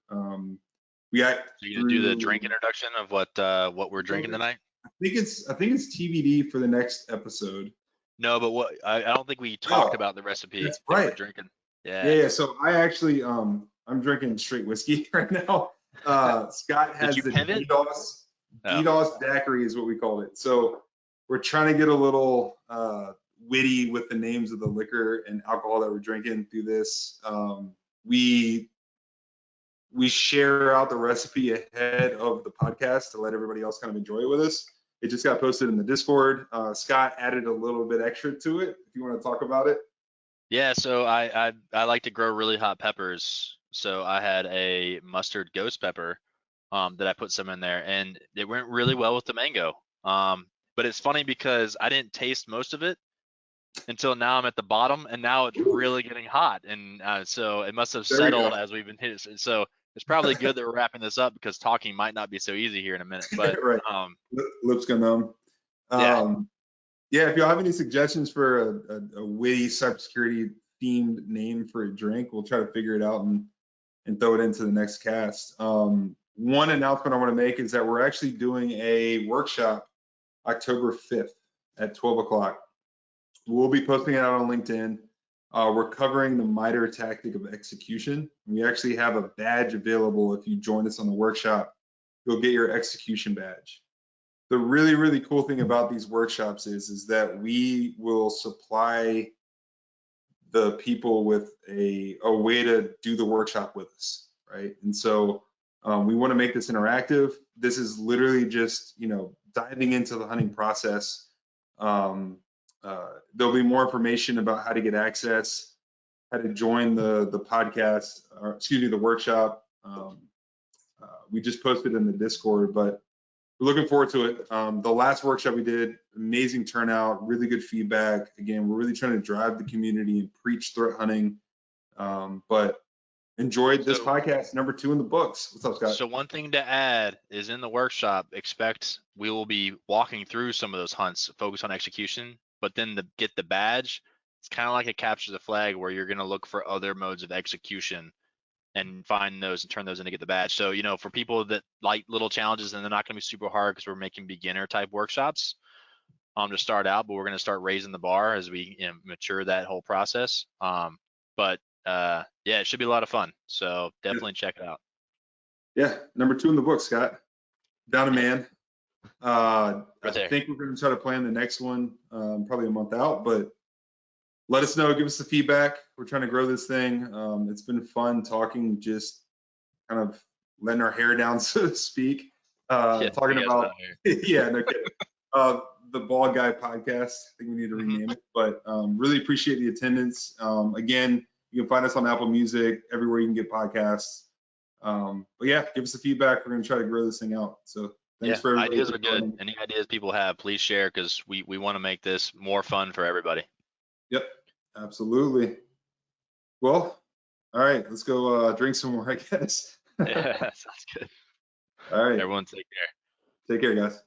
We got So you gonna do the through. drink introduction of what we're drinking tonight? I think it's TBD for the next episode. No, but I don't think we talked Oh, about the recipe that's that we're right. drinking. Yeah, Yeah. yeah. So I actually I'm drinking straight whiskey right now. Scott Did has you the pivot? Oh, DDoS daiquiri is what we called it. So we're trying to get a little witty with the names of the liquor and alcohol that we're drinking through this. We share out the recipe ahead of the podcast to let everybody else kind of enjoy it with us. It just got posted in the Discord. Scott added a little bit extra to it. If you want to talk about it. yeah. So I like to grow really hot peppers. So I had a mustard ghost pepper, that I put some in there, and it went really well with the mango. But it's funny because I didn't taste most of it, until now I'm at the bottom, and now it's really getting hot, and so it must have There you settled go. as we've been hitting. So it's probably good that we're wrapping this up because talking might not be so easy here in a minute. But Right. Lips go numb. yeah, Yeah, if y'all have any suggestions for a witty cybersecurity themed name for a drink, we'll try to figure it out and throw it into the next cast. One announcement I want to make is that we're actually doing a workshop October 5th at 12 o'clock. We'll be posting it out on LinkedIn. We're covering the MITRE tactic of execution. We actually have a badge available. If you join us on the workshop, you'll get your execution badge. The really, really cool thing about these workshops is that we will supply the people with a way to do the workshop with us, right? And so we want to make this interactive. This is literally just, diving into the hunting process. There'll be more information about how to get access, how to join the podcast, or excuse me, the workshop. We just posted in the Discord, but we're looking forward to it. The last workshop we did, amazing turnout, really good feedback. Again, we're really trying to drive the community and preach threat hunting. But enjoyed this podcast, number 2 in the books. What's up, Scott? So one thing to add is in the workshop, expect we will be walking through some of those hunts, focus on execution, but then to get the badge, it's kind of like a capture the flag where you're going to look for other modes of execution and find those and turn those in to get the badge. So, for people that like little challenges, and they're not going to be super hard because we're making beginner type workshops to start out, but we're going to start raising the bar as we mature that whole process. But yeah, it should be a lot of fun. So definitely check it out. Yeah, number 2 in the book, Scott. Down a man. Right I there. think we're going to try to plan the next one probably a month out, but let us know, give us the feedback. We're trying to grow this thing. It's been fun talking, just kind of letting our hair down, so to speak. Talking about, yeah, no kidding. The Bald Guy podcast. I think we need to rename it, but really appreciate the attendance. Again, you can find us on Apple Music, everywhere you can get podcasts. But yeah, give us the feedback. We're going to try to grow this thing out. So thanks for everybody. Ideas are good. Any ideas people have, please share, because we want to make this more fun for everybody. Yep, absolutely. Well, all right, let's go drink some more, I guess. Yeah, sounds good. All right. Everyone take care. Take care, guys.